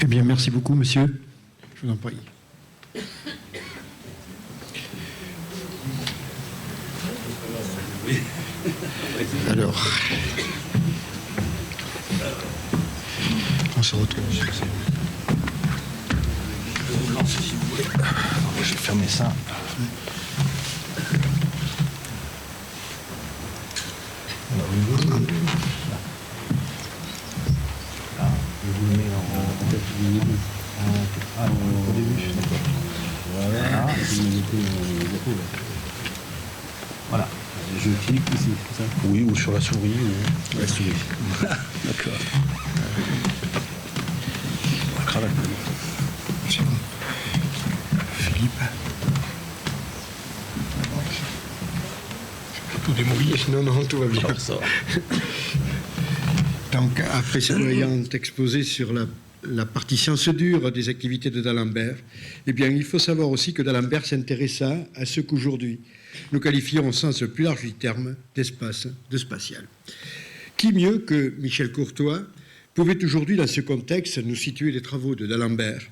Eh bien, merci beaucoup, monsieur. Je vous en prie. Alors, on se retrouve. Je vais vous lancer si vous voulez. Je vais fermer ça. Je vous le mets au début. Voilà. Voilà. Je clique ici, c'est ça? Oui, ou sur la souris. Ou... La souris. D'accord. La cravate. C'est bon. Philippe. Tout démouillé, sinon non, tout va bien. Donc, après ayant exposé sur la partie science dure des activités de D'Alembert, eh bien, il faut savoir aussi que D'Alembert s'intéressa à ce qu'aujourd'hui nous qualifions au sens le plus large du terme d'espace, de spatial. Qui mieux que Michel Courtois pouvait aujourd'hui, dans ce contexte, nous situer les travaux de D'Alembert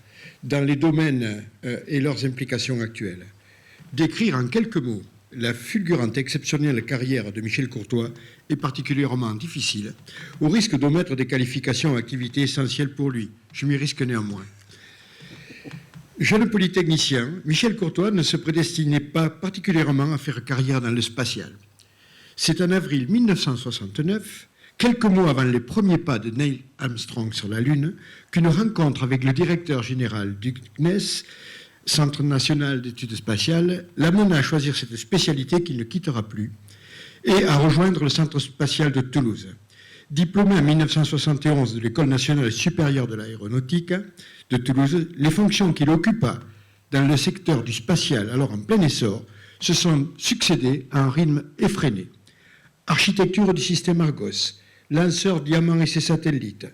dans les domaines et leurs implications actuelles. Décrire en quelques mots la fulgurante et exceptionnelle carrière de Michel Courtois est particulièrement difficile, au risque d'omettre des qualifications et activités essentielles pour lui. Je m'y risque néanmoins. Jeune polytechnicien, Michel Courtois ne se prédestinait pas particulièrement à faire carrière dans le spatial. C'est en avril 1969, quelques mois avant les premiers pas de Neil Armstrong sur la Lune, qu'une rencontre avec le directeur général du CNES, Centre national d'études spatiales, l'amena à choisir cette spécialité qu'il ne quittera plus et à rejoindre le Centre spatial de Toulouse. Diplômé en 1971 de l'École nationale supérieure de l'aéronautique de Toulouse, les fonctions qu'il occupa dans le secteur du spatial, alors en plein essor, se sont succédées à un rythme effréné. Architecture du système Argos, lanceur Diamant et ses satellites,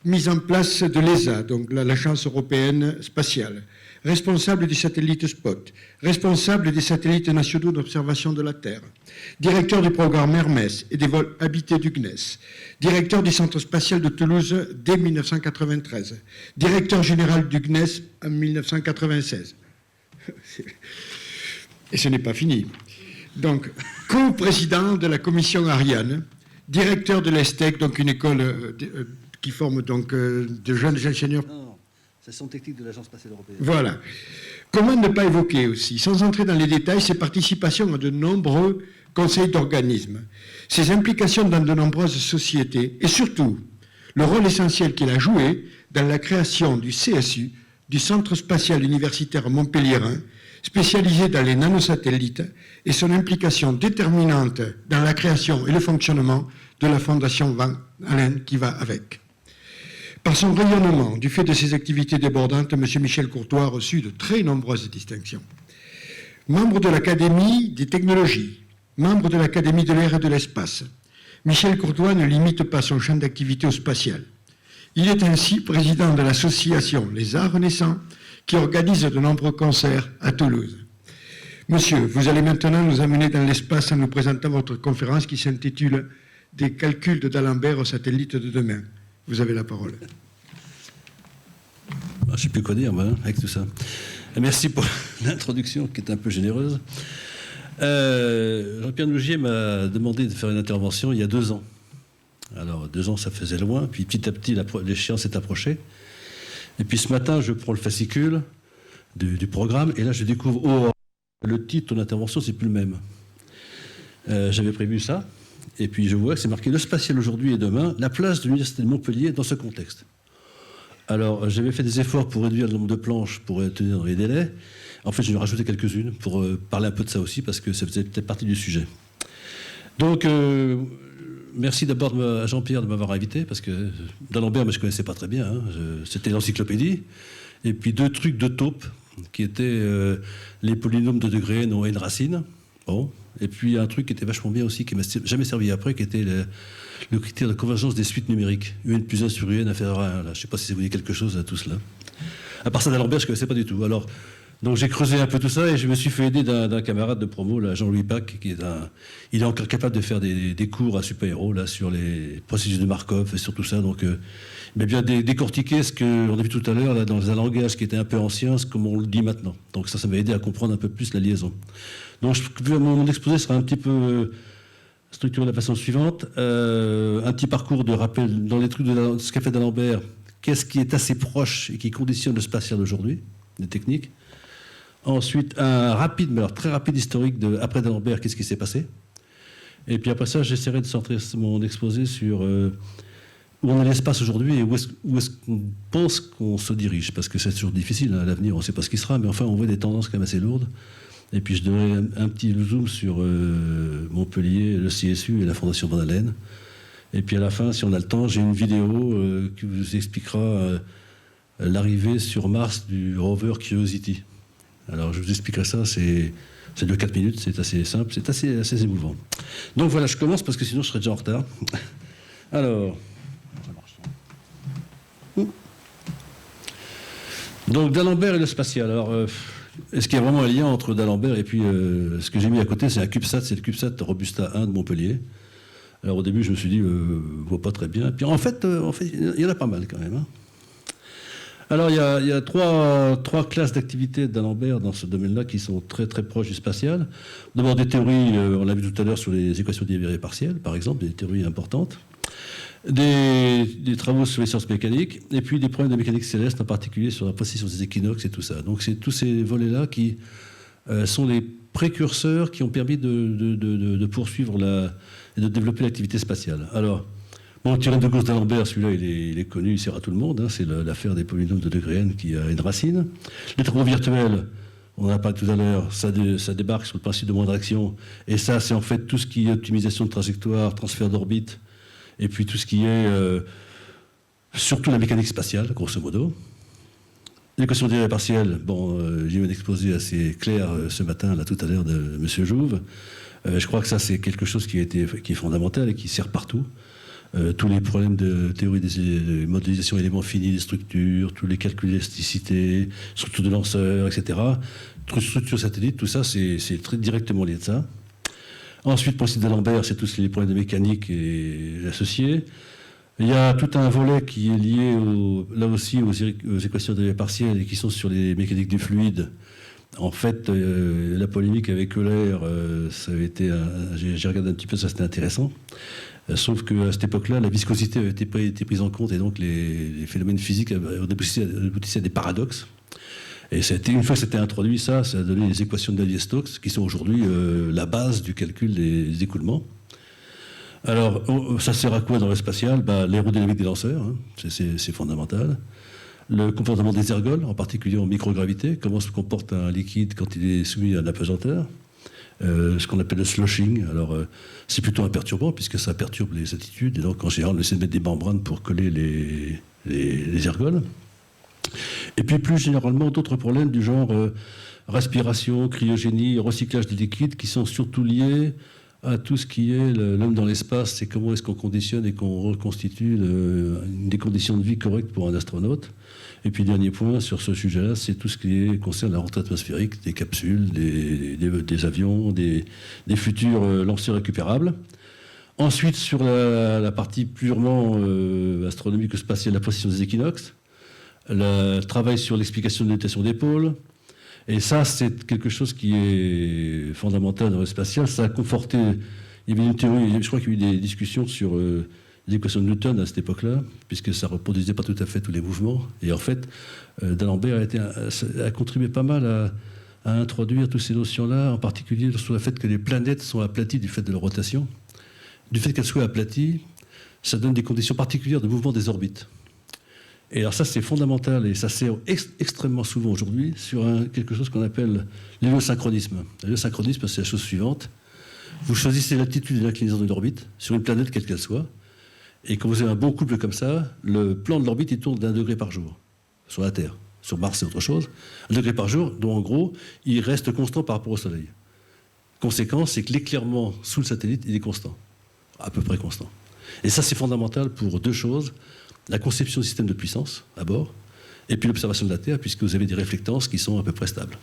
mise en place de l'ESA, donc l'Agence européenne spatiale, responsable du satellite Spot, responsable des satellites nationaux d'observation de la Terre, directeur du programme Hermès et des vols habités du CNES, directeur du Centre spatial de Toulouse dès 1993, directeur général du CNES en 1996. Et ce n'est pas fini. Donc, co-président de la commission Ariane, directeur de l'ESTEC, donc une école qui forme donc de jeunes ingénieurs. Section technique de l'Agence spatiale européenne. Voilà. Comment ne pas évoquer aussi, sans entrer dans les détails, ses participations à de nombreux conseils d'organismes, ses implications dans de nombreuses sociétés et surtout le rôle essentiel qu'il a joué dans la création du CSU, du Centre spatial universitaire montpelliérain, spécialisé dans les nanosatellites, et son implication déterminante dans la création et le fonctionnement de la Fondation Van Allen qui va avec. Par son rayonnement, du fait de ses activités débordantes, M. Michel Courtois a reçu de très nombreuses distinctions. Membre de l'Académie des technologies, membre de l'Académie de l'air et de l'espace, Michel Courtois ne limite pas son champ d'activité au spatial. Il est ainsi président de l'association Les Arts Naissants, qui organise de nombreux concerts à Toulouse. Monsieur, vous allez maintenant nous amener dans l'espace en nous présentant votre conférence qui s'intitule « Des calculs de D'Alembert au satellite de demain ». Vous avez la parole. Je ne sais plus quoi dire, avec tout ça. Merci pour l'introduction qui est un peu généreuse. Jean-Pierre Nougier m'a demandé de faire une intervention il y a 2 ans. Alors, 2 ans, ça faisait loin. Puis petit à petit, l'échéance s'est approchée. Et puis ce matin, je prends le fascicule du programme. Et là, je découvre, le titre de l'intervention, c'est plus le même. J'avais prévu ça. Et puis je vois que c'est marqué « Le spatial aujourd'hui et demain, la place de l'Université de Montpellier dans ce contexte ». Alors, j'avais fait des efforts pour réduire le nombre de planches pour tenir dans les délais. En fait, je vais rajouter quelques-unes pour parler un peu de ça aussi, parce que ça faisait peut-être partie du sujet. Donc, merci d'abord à Jean-Pierre de m'avoir invité, parce que D'Alembert, je ne connaissais pas très bien. C'était l'encyclopédie. Et puis 2 trucs de taupe, qui étaient les polynômes de degré n ont n racines. Bon. Et puis un truc qui était vachement bien aussi, qui ne m'a jamais servi après, qui était le critère de convergence des suites numériques. UN plus 1 sur UN inférieur à 1. Je ne sais pas si ça vous dit quelque chose à tout cela. À part ça, D'Alembert, je ne connaissais pas du tout. Alors, Donc j'ai creusé un peu tout ça et je me suis fait aider d'un camarade de promo, là, Jean-Louis Pac, il est encore capable de faire des cours à super-héros là, sur les processus de Markov et sur tout ça. Donc il m'a bien décortiqué ce qu'on a vu tout à l'heure là, dans un langage qui était un peu ancien, comme on le dit maintenant. Donc ça m'a aidé à comprendre un peu plus la liaison. Donc mon exposé sera un petit peu structuré de la façon suivante. Un petit parcours de rappel dans les trucs de ce qu'a fait d'Alembert. Qu'est-ce qui est assez proche et qui conditionne le spatial aujourd'hui, des techniques. Ensuite, un rapide, mais alors très rapide historique après d'Alembert, qu'est-ce qui s'est passé. Et puis après ça, j'essaierai de centrer mon exposé sur où on est l'espace aujourd'hui et où est-ce qu'on pense qu'on se dirige. Parce que c'est toujours difficile, hein, à l'avenir, on ne sait pas ce qui sera, mais enfin, on voit des tendances quand même assez lourdes. Et puis je donnerai un petit zoom sur Montpellier, le CSU et la Fondation Van Allen. Et puis à la fin, si on a le temps, j'ai une vidéo qui vous expliquera l'arrivée sur Mars du rover Curiosity. Alors je vous expliquerai ça, ça dure 4 minutes, c'est assez simple, c'est assez émouvant. Donc voilà, je commence parce que sinon je serais déjà en retard. Alors, donc d'Alembert et le spatial. Alors, est-ce qu'il y a vraiment un lien entre d'Alembert et puis ce que j'ai mis à côté, c'est un CubeSat, c'est le CubeSat Robusta 1 de Montpellier. Alors au début, je me suis dit, je ne vois pas très bien. Et puis en fait, il y en a pas mal quand même. Hein. Alors il y a trois classes d'activités d'Alembert dans ce domaine-là qui sont très très proches du spatial. D'abord des théories, on l'a vu tout à l'heure sur les équations dérivées partielles, par exemple, des théories importantes. Des travaux sur les sciences mécaniques, et puis des problèmes de mécanique céleste, en particulier sur la précision des équinoxes et tout ça. Donc c'est tous ces volets-là qui sont les précurseurs qui ont permis de poursuivre et de développer l'activité spatiale. Alors, le théorème de Gauss d'Alembert, celui-là, il est connu, il sert à tout le monde. Hein, c'est l'affaire des polynômes de degré n qui a une racine. Les travaux virtuels, on en a parlé tout à l'heure, ça débarque sur le principe de moindre action. Et ça, c'est en fait tout ce qui est optimisation de trajectoire, transfert d'orbite, et puis tout ce qui est surtout la mécanique spatiale, grosso modo. L'équation dérivée partielle, j'ai eu un exposé assez clair ce matin, là, tout à l'heure, de M. Jouve. Je crois que ça, c'est quelque chose qui est fondamental et qui sert partout. Tous les problèmes de théorie des modélisations éléments finis des structures, tous les calculs d'élasticité, structure de lanceurs, etc. Structure satellite, tout ça, c'est très directement lié de ça. Ensuite, pour le site d'Alembert, c'est tous les problèmes de mécanique et associés. Il y a tout un volet qui est lié, là aussi, aux équations dérivées partielles et qui sont sur les mécaniques du fluide. En fait, la polémique avec Euler, ça avait été, j'ai regardé un petit peu, ça c'était intéressant. Sauf qu'à cette époque-là, la viscosité avait été prise en compte et donc les phénomènes physiques aboutissaient à des paradoxes. Et une fois que c'était introduit, ça a donné les équations de Navier-Stokes, qui sont aujourd'hui la base du calcul des écoulements. Alors, ça sert à quoi dans le spatial ? L'aérodynamique des lanceurs, hein, c'est fondamental. Le comportement des ergols, en particulier en microgravité, comment se comporte un liquide quand il est soumis à un apesanteur. Ce qu'on appelle le sloshing. Alors, c'est plutôt un perturbant, puisque ça perturbe les attitudes. Et donc, en général, on essaie de mettre des membranes pour coller les ergols. Et puis, plus généralement, d'autres problèmes du genre respiration, cryogénie, recyclage des liquides, qui sont surtout liés à tout ce qui est l'homme dans l'espace. C'est comment est-ce qu'on conditionne et qu'on reconstitue des conditions de vie correctes pour un astronaute. Et puis, dernier point sur ce sujet-là, c'est tout ce qui concerne la rentrée atmosphérique, des capsules, des avions, des futurs lanceurs récupérables. Ensuite, sur la partie purement astronomique ou spatiale, la précision des équinoxes, le travail sur l'explication de l'orientation des pôles. Et ça, c'est quelque chose qui est fondamental dans le spatial. Ça a conforté... Il y avait une théorie, je crois qu'il y a eu des discussions sur les équations de Newton à cette époque-là, puisque ça ne reproduisait pas tout à fait tous les mouvements. Et en fait, d'Alembert a contribué pas mal à introduire toutes ces notions-là, en particulier sur le fait que les planètes sont aplaties du fait de leur rotation. Du fait qu'elles soient aplaties, ça donne des conditions particulières de mouvement des orbites. Et alors ça, c'est fondamental, et ça sert extrêmement souvent aujourd'hui sur quelque chose qu'on appelle l'héliosynchronisme. L'héliosynchronisme, c'est la chose suivante. Vous choisissez l'attitude et l'inclinaison de l'orbite sur une planète, quelle qu'elle soit, et quand vous avez un bon couple comme ça, le plan de l'orbite, il tourne d'1 degré par jour sur la Terre. Sur Mars, c'est autre chose. 1 degré par jour, dont en gros, il reste constant par rapport au Soleil. Conséquence, c'est que l'éclairement sous le satellite, il est constant, à peu près constant. Et ça, c'est fondamental pour deux choses. La conception du système de puissance, à bord, et puis l'observation de la Terre, puisque vous avez des réflectances qui sont à peu près stables.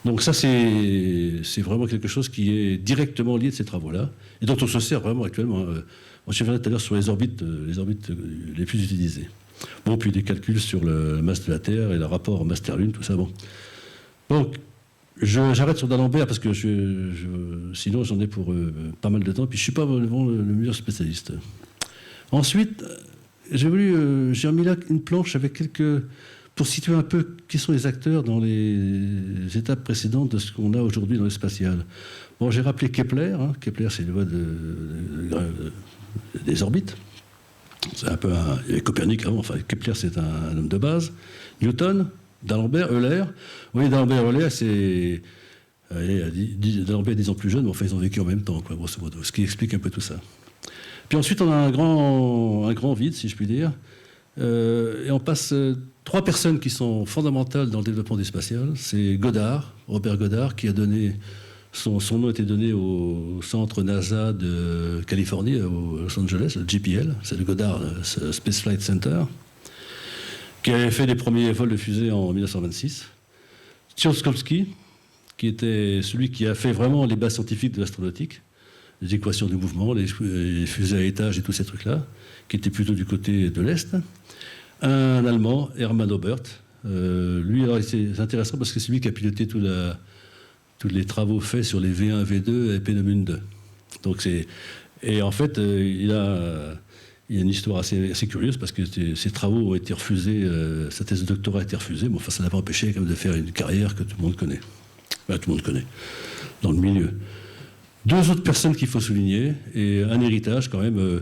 Donc ça, c'est vraiment quelque chose qui est directement lié de ces travaux-là, et dont on se sert vraiment actuellement. Je reviendrai tout à l'heure sur les orbites les plus utilisées. Bon, puis des calculs sur la masse de la Terre et le rapport masse-Terre-Lune, tout ça, bon. Donc, j'arrête sur d'Alembert parce que sinon j'en ai pour pas mal de temps, puis je ne suis pas vraiment le meilleur spécialiste. Ensuite, j'ai remis là une planche avec pour situer un peu qui sont les acteurs dans les étapes précédentes de ce qu'on a aujourd'hui dans le spatial. Bon, j'ai rappelé Kepler. Kepler, c'est le loi des orbites. C'est un peu il y avait Copernic avant, enfin Kepler, c'est un homme de base. Newton, d'Alembert, Euler. Oui, d'Alembert et Euler, c'est... D'Alembert est 10 ans plus jeune, mais enfin ils ont vécu en même temps, quoi, grosso modo, ce qui explique un peu tout ça. Puis ensuite, on a un grand vide, si je puis dire, et on passe 3 personnes qui sont fondamentales dans le développement du spatial. C'est Goddard, Robert Goddard, qui a donné... Son nom a été donné au centre NASA de Californie, à Los Angeles, le JPL, c'est le Goddard Space Flight Center, qui avait fait les premiers vols de fusée en 1926. Tsiolkovsky, qui était celui qui a fait vraiment les bases scientifiques de l'astronautique, les équations du mouvement, les fusées à étage et tous ces trucs-là, qui était plutôt du côté de l'Est. Un Allemand, Hermann Oberth. Lui, alors, c'est intéressant parce que c'est lui qui a piloté tous les travaux faits sur les V1, V2 et Pénomune 2. Donc et en fait, il y a une histoire assez curieuse parce que ces travaux ont été refusés, sa thèse de doctorat a été refusée, mais enfin, ça n'a pas empêché quand même de faire une carrière que tout le monde connaît. Enfin, tout le monde connaît, dans le milieu. 2 autres personnes qu'il faut souligner, et un héritage quand même.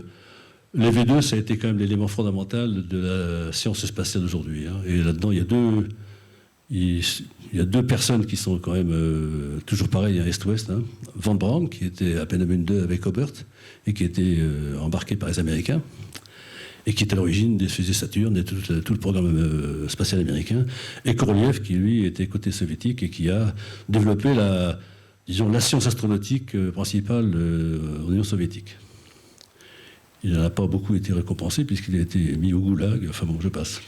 Les V2, ça a été quand même l'élément fondamental de la science spatiale d'aujourd'hui. Et là-dedans, il y a 2 personnes qui sont quand même toujours pareilles, est-ouest. Von Braun, qui était à Pénomune 2 avec Oberth, et qui était embarqué par les Américains, et qui est à l'origine des fusées Saturne et tout le programme spatial américain. Et Korolev, qui lui était côté soviétique, et qui a développé la science astronautique principale en Union soviétique. Il n'a pas beaucoup été récompensé, puisqu'il a été mis au goulag. Enfin bon, je passe.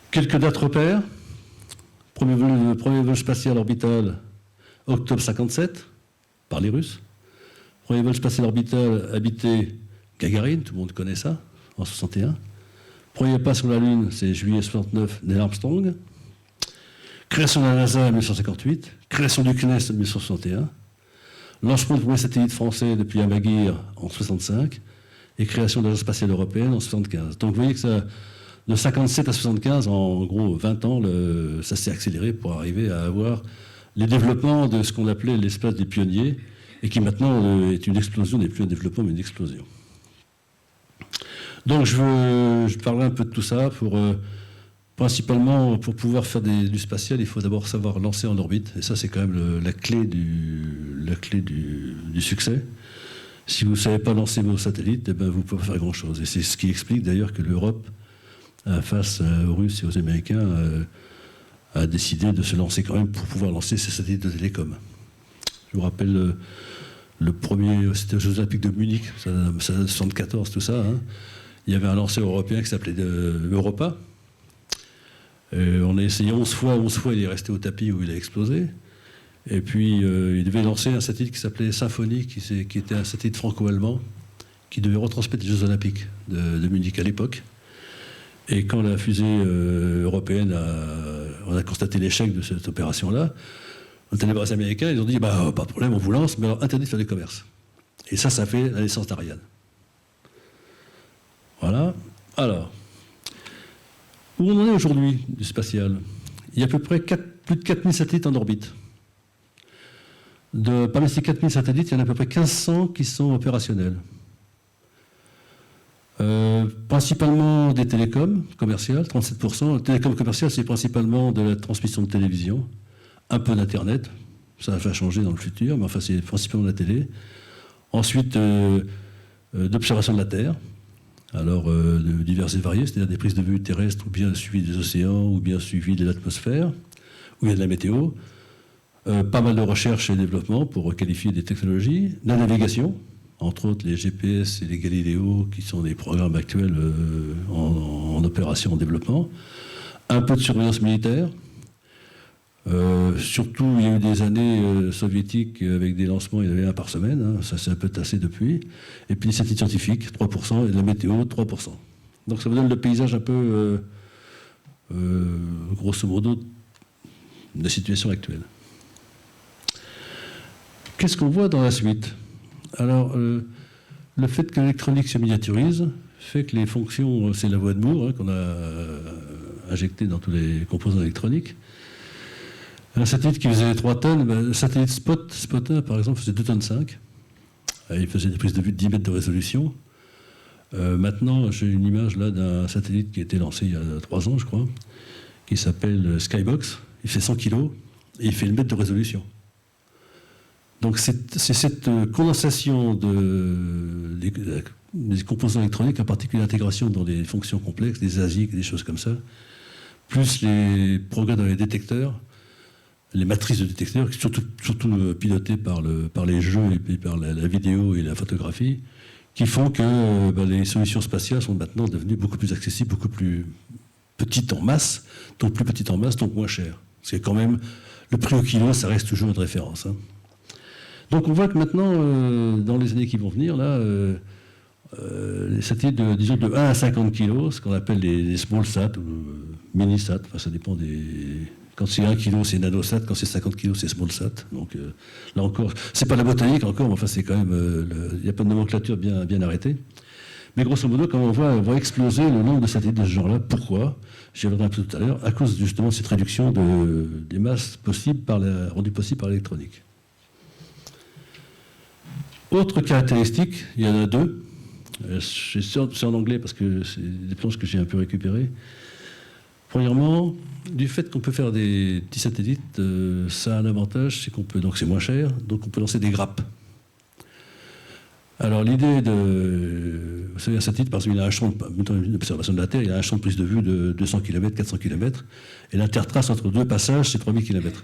Quelques dates repères. Le premier vol spatial orbital, octobre 57, par les Russes. Premier vol spatial orbital habité, Gagarine, tout le monde connaît ça, en 61. Premier pas sur la Lune, c'est juillet 69, Neil Armstrong. Création de la NASA en 1958. Création du CNES en 1961. Lancement du premier satellite français depuis Amaguir en 65. Et création de l'Agence spatiale européenne en 75. Donc vous voyez que ça... De 57 à 75, en gros 20 ans, ça s'est accéléré pour arriver à avoir les développements de ce qu'on appelait l'espace des pionniers, et qui maintenant est une explosion, n'est plus un développement, mais une explosion. Donc je parlerai un peu de tout ça. Principalement, pour pouvoir faire du spatial, il faut d'abord savoir lancer en orbite, et ça c'est quand même la clé du succès. Si vous ne savez pas lancer vos satellites, eh ben, vous ne pouvez pas faire grand-chose. Et c'est ce qui explique d'ailleurs que l'Europe, face aux Russes et aux Américains, a décidé de se lancer quand même pour pouvoir lancer ces satellites de télécom. Je vous rappelle le premier, c'était aux Jeux Olympiques de Munich, ça 74, tout ça. Il y avait un lanceur européen qui s'appelait Europa. On a essayé 11 fois, il est resté au tapis où il a explosé. Et puis il devait lancer un satellite qui s'appelait Symphonie, qui était un satellite franco-allemand, qui devait retransmettre les Jeux Olympiques de Munich à l'époque. Et quand la fusée européenne on a constaté l'échec de cette opération-là, on est allé voir les Américains, ils ont dit pas de problème, on vous lance, mais alors interdit de faire du commerce. Et ça fait la naissance d'Ariane. Voilà. Alors, où on en est aujourd'hui du spatial? Il y a à peu près plus de 4000 satellites en orbite. Parmi ces 4000 satellites, il y en a à peu près 1500 qui sont opérationnels. Principalement des télécoms commerciales, 37%. Le télécom commercial, c'est principalement de la transmission de télévision, un peu d'Internet, ça va changer dans le futur, mais enfin c'est principalement de la télé. Ensuite, d'observation de la Terre, alors diverses et variées, c'est-à-dire des prises de vue terrestres, ou bien suivi des océans, ou bien suivi de l'atmosphère, où il y a de la météo. Pas mal de recherche et développement pour qualifier des technologies, de la navigation, entre autres les GPS et les Galileo, qui sont des programmes actuels en opération, en développement. Un peu de surveillance militaire. Surtout, il y a eu des années soviétiques avec des lancements, il y en avait un par semaine, hein, ça s'est un peu tassé depuis. Et puis les satellites scientifiques, 3%, et de la météo, 3%. Donc ça vous donne le paysage un peu, grosso modo, de la situation actuelle. Qu'est-ce qu'on voit dans la suite? Alors, le fait que l'électronique se miniaturise fait que les fonctions, c'est la voie de Moore hein, qu'on a injectée dans tous les composants électroniques. Un satellite qui faisait 3 tonnes, le satellite Spot 1 par exemple faisait 2 tonnes 5. Il faisait des prises de vue de 10 mètres de résolution. Maintenant, j'ai une image là d'un satellite qui a été lancé il y a 3 ans, je crois, qui s'appelle Skybox. Il fait 100 kg et il fait 1 mètre de résolution. Donc c'est cette condensation des composants électroniques, en particulier l'intégration dans des fonctions complexes, des ASIC, des choses comme ça, plus les progrès dans les détecteurs, les matrices de détecteurs, surtout pilotées par les jeux et puis par la vidéo et la photographie, qui font que les solutions spatiales sont maintenant devenues beaucoup plus accessibles, beaucoup plus petites en masse, donc plus petites en masse, donc moins chères. Parce que quand même, le prix au kilo, ça reste toujours une référence. Hein. Donc on voit que maintenant, dans les années qui vont venir, là, les satellites de 1 à 50 kg, ce qu'on appelle les small sat ou mini sat, enfin, ça dépend des... Quand c'est 1 kg, c'est nanosat, quand c'est 50 kg, c'est small sat. Donc là encore, c'est pas la botanique encore, mais enfin c'est quand même... Il n'y a pas de nomenclature bien arrêtée. Mais grosso modo, comme on va exploser le nombre de satellites de ce genre-là. Pourquoi? J'y reviendrai un peu tout à l'heure, à cause justement de cette réduction des masses possibles rendues possibles par l'électronique. Autre caractéristique, il y en a 2. C'est en anglais parce que c'est des planches que j'ai un peu récupérées. Premièrement, du fait qu'on peut faire des petits satellites, ça a un avantage, c'est qu'on peut, donc c'est moins cher, donc on peut lancer des grappes. Alors l'idée vous savez, un satellite, parce qu'il a un champ d'observation de la Terre, il a un champ de prise de vue de 200 km, 400 km, et l'intertrace entre 2 passages, c'est 3000 km.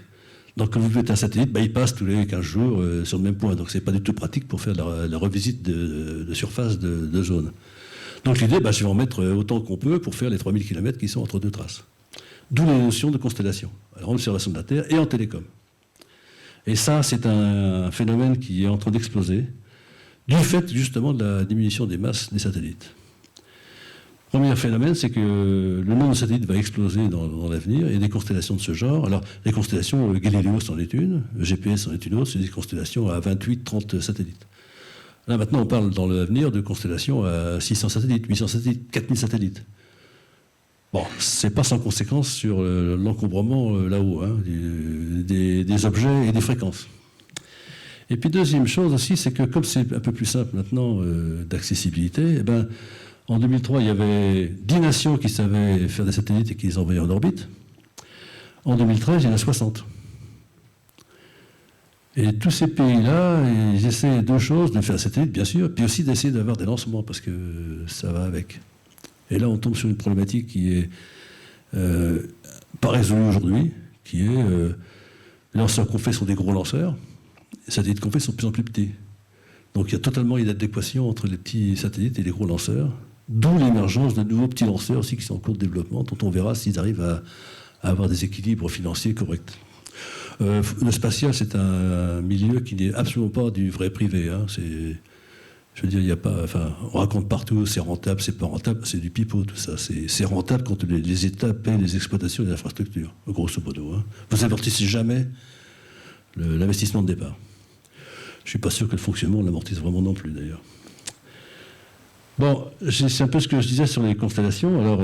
Donc quand vous faites un satellite, il passe tous les 15 jours sur le même point, donc c'est pas du tout pratique pour faire la revisite de surface de zone. Donc l'idée, je vais en mettre autant qu'on peut pour faire les 3000 km qui sont entre 2 traces. D'où les notions de constellation, en observation de la Terre et en télécom. Et ça, c'est un phénomène qui est en train d'exploser, du fait justement de la diminution des masses des satellites. Premier phénomène, c'est que le nombre de satellites va exploser dans l'avenir, et des constellations de ce genre. Alors, les constellations, Galileo c'en est une, GPS c'en est une autre, c'est des constellations à 28-30 satellites. Là, maintenant, on parle dans l'avenir de constellations à 600 satellites, 800 satellites, 4000 satellites. Bon, c'est pas sans conséquence sur l'encombrement là-haut, hein, des objets et des fréquences. Et puis, deuxième chose aussi, c'est que comme c'est un peu plus simple maintenant d'accessibilité, en 2003, il y avait 10 nations qui savaient faire des satellites et qui les envoyaient en orbite. En 2013, il y en a 60. Et tous ces pays-là, ils essaient 2 choses, de faire des satellites, bien sûr, puis aussi d'essayer d'avoir des lancements, parce que ça va avec. Et là, on tombe sur une problématique qui est pas résolue aujourd'hui, qui est les lanceurs qu'on fait sont des gros lanceurs, les satellites qu'on fait sont de plus en plus petits. Donc il y a totalement une adéquation entre les petits satellites et les gros lanceurs, d'où l'émergence de nouveaux petits lanceurs aussi qui sont en cours de développement, dont on verra s'ils arrivent à avoir des équilibres financiers corrects. Le spatial, c'est un milieu qui n'est absolument pas du vrai privé. Hein. Je veux dire, il n'y a pas. Enfin, on raconte partout, c'est rentable, c'est pas rentable, c'est du pipeau, tout ça. C'est rentable quand les États paient les exploitations des infrastructures, grosso modo. Hein. Vous n'amortissez jamais l'investissement de départ. Je ne suis pas sûr que le fonctionnement l'amortisse vraiment non plus, d'ailleurs. Bon, c'est un peu ce que je disais sur les constellations. Alors,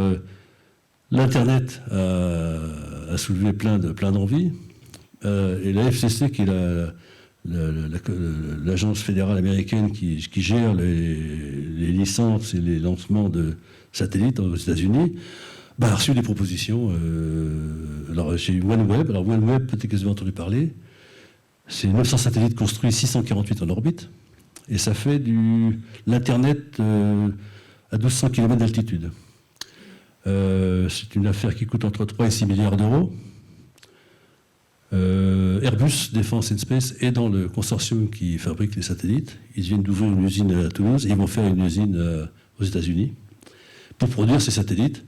l'Internet a soulevé plein d'envies. Et la FCC, qui est l'agence fédérale américaine qui gère les licences et les lancements de satellites aux États-Unis, a reçu des propositions. Alors, j'ai eu OneWeb. Alors, OneWeb, peut-être que vous avez entendu parler. C'est 900 satellites construits, 648 en orbite. Et ça fait l'Internet à 1200 km d'altitude. C'est une affaire qui coûte entre 3 et 6 milliards d'euros. Airbus Defence and Space est dans le consortium qui fabrique les satellites. Ils viennent d'ouvrir une usine à Toulouse et ils vont faire une usine aux États-Unis pour produire ces satellites.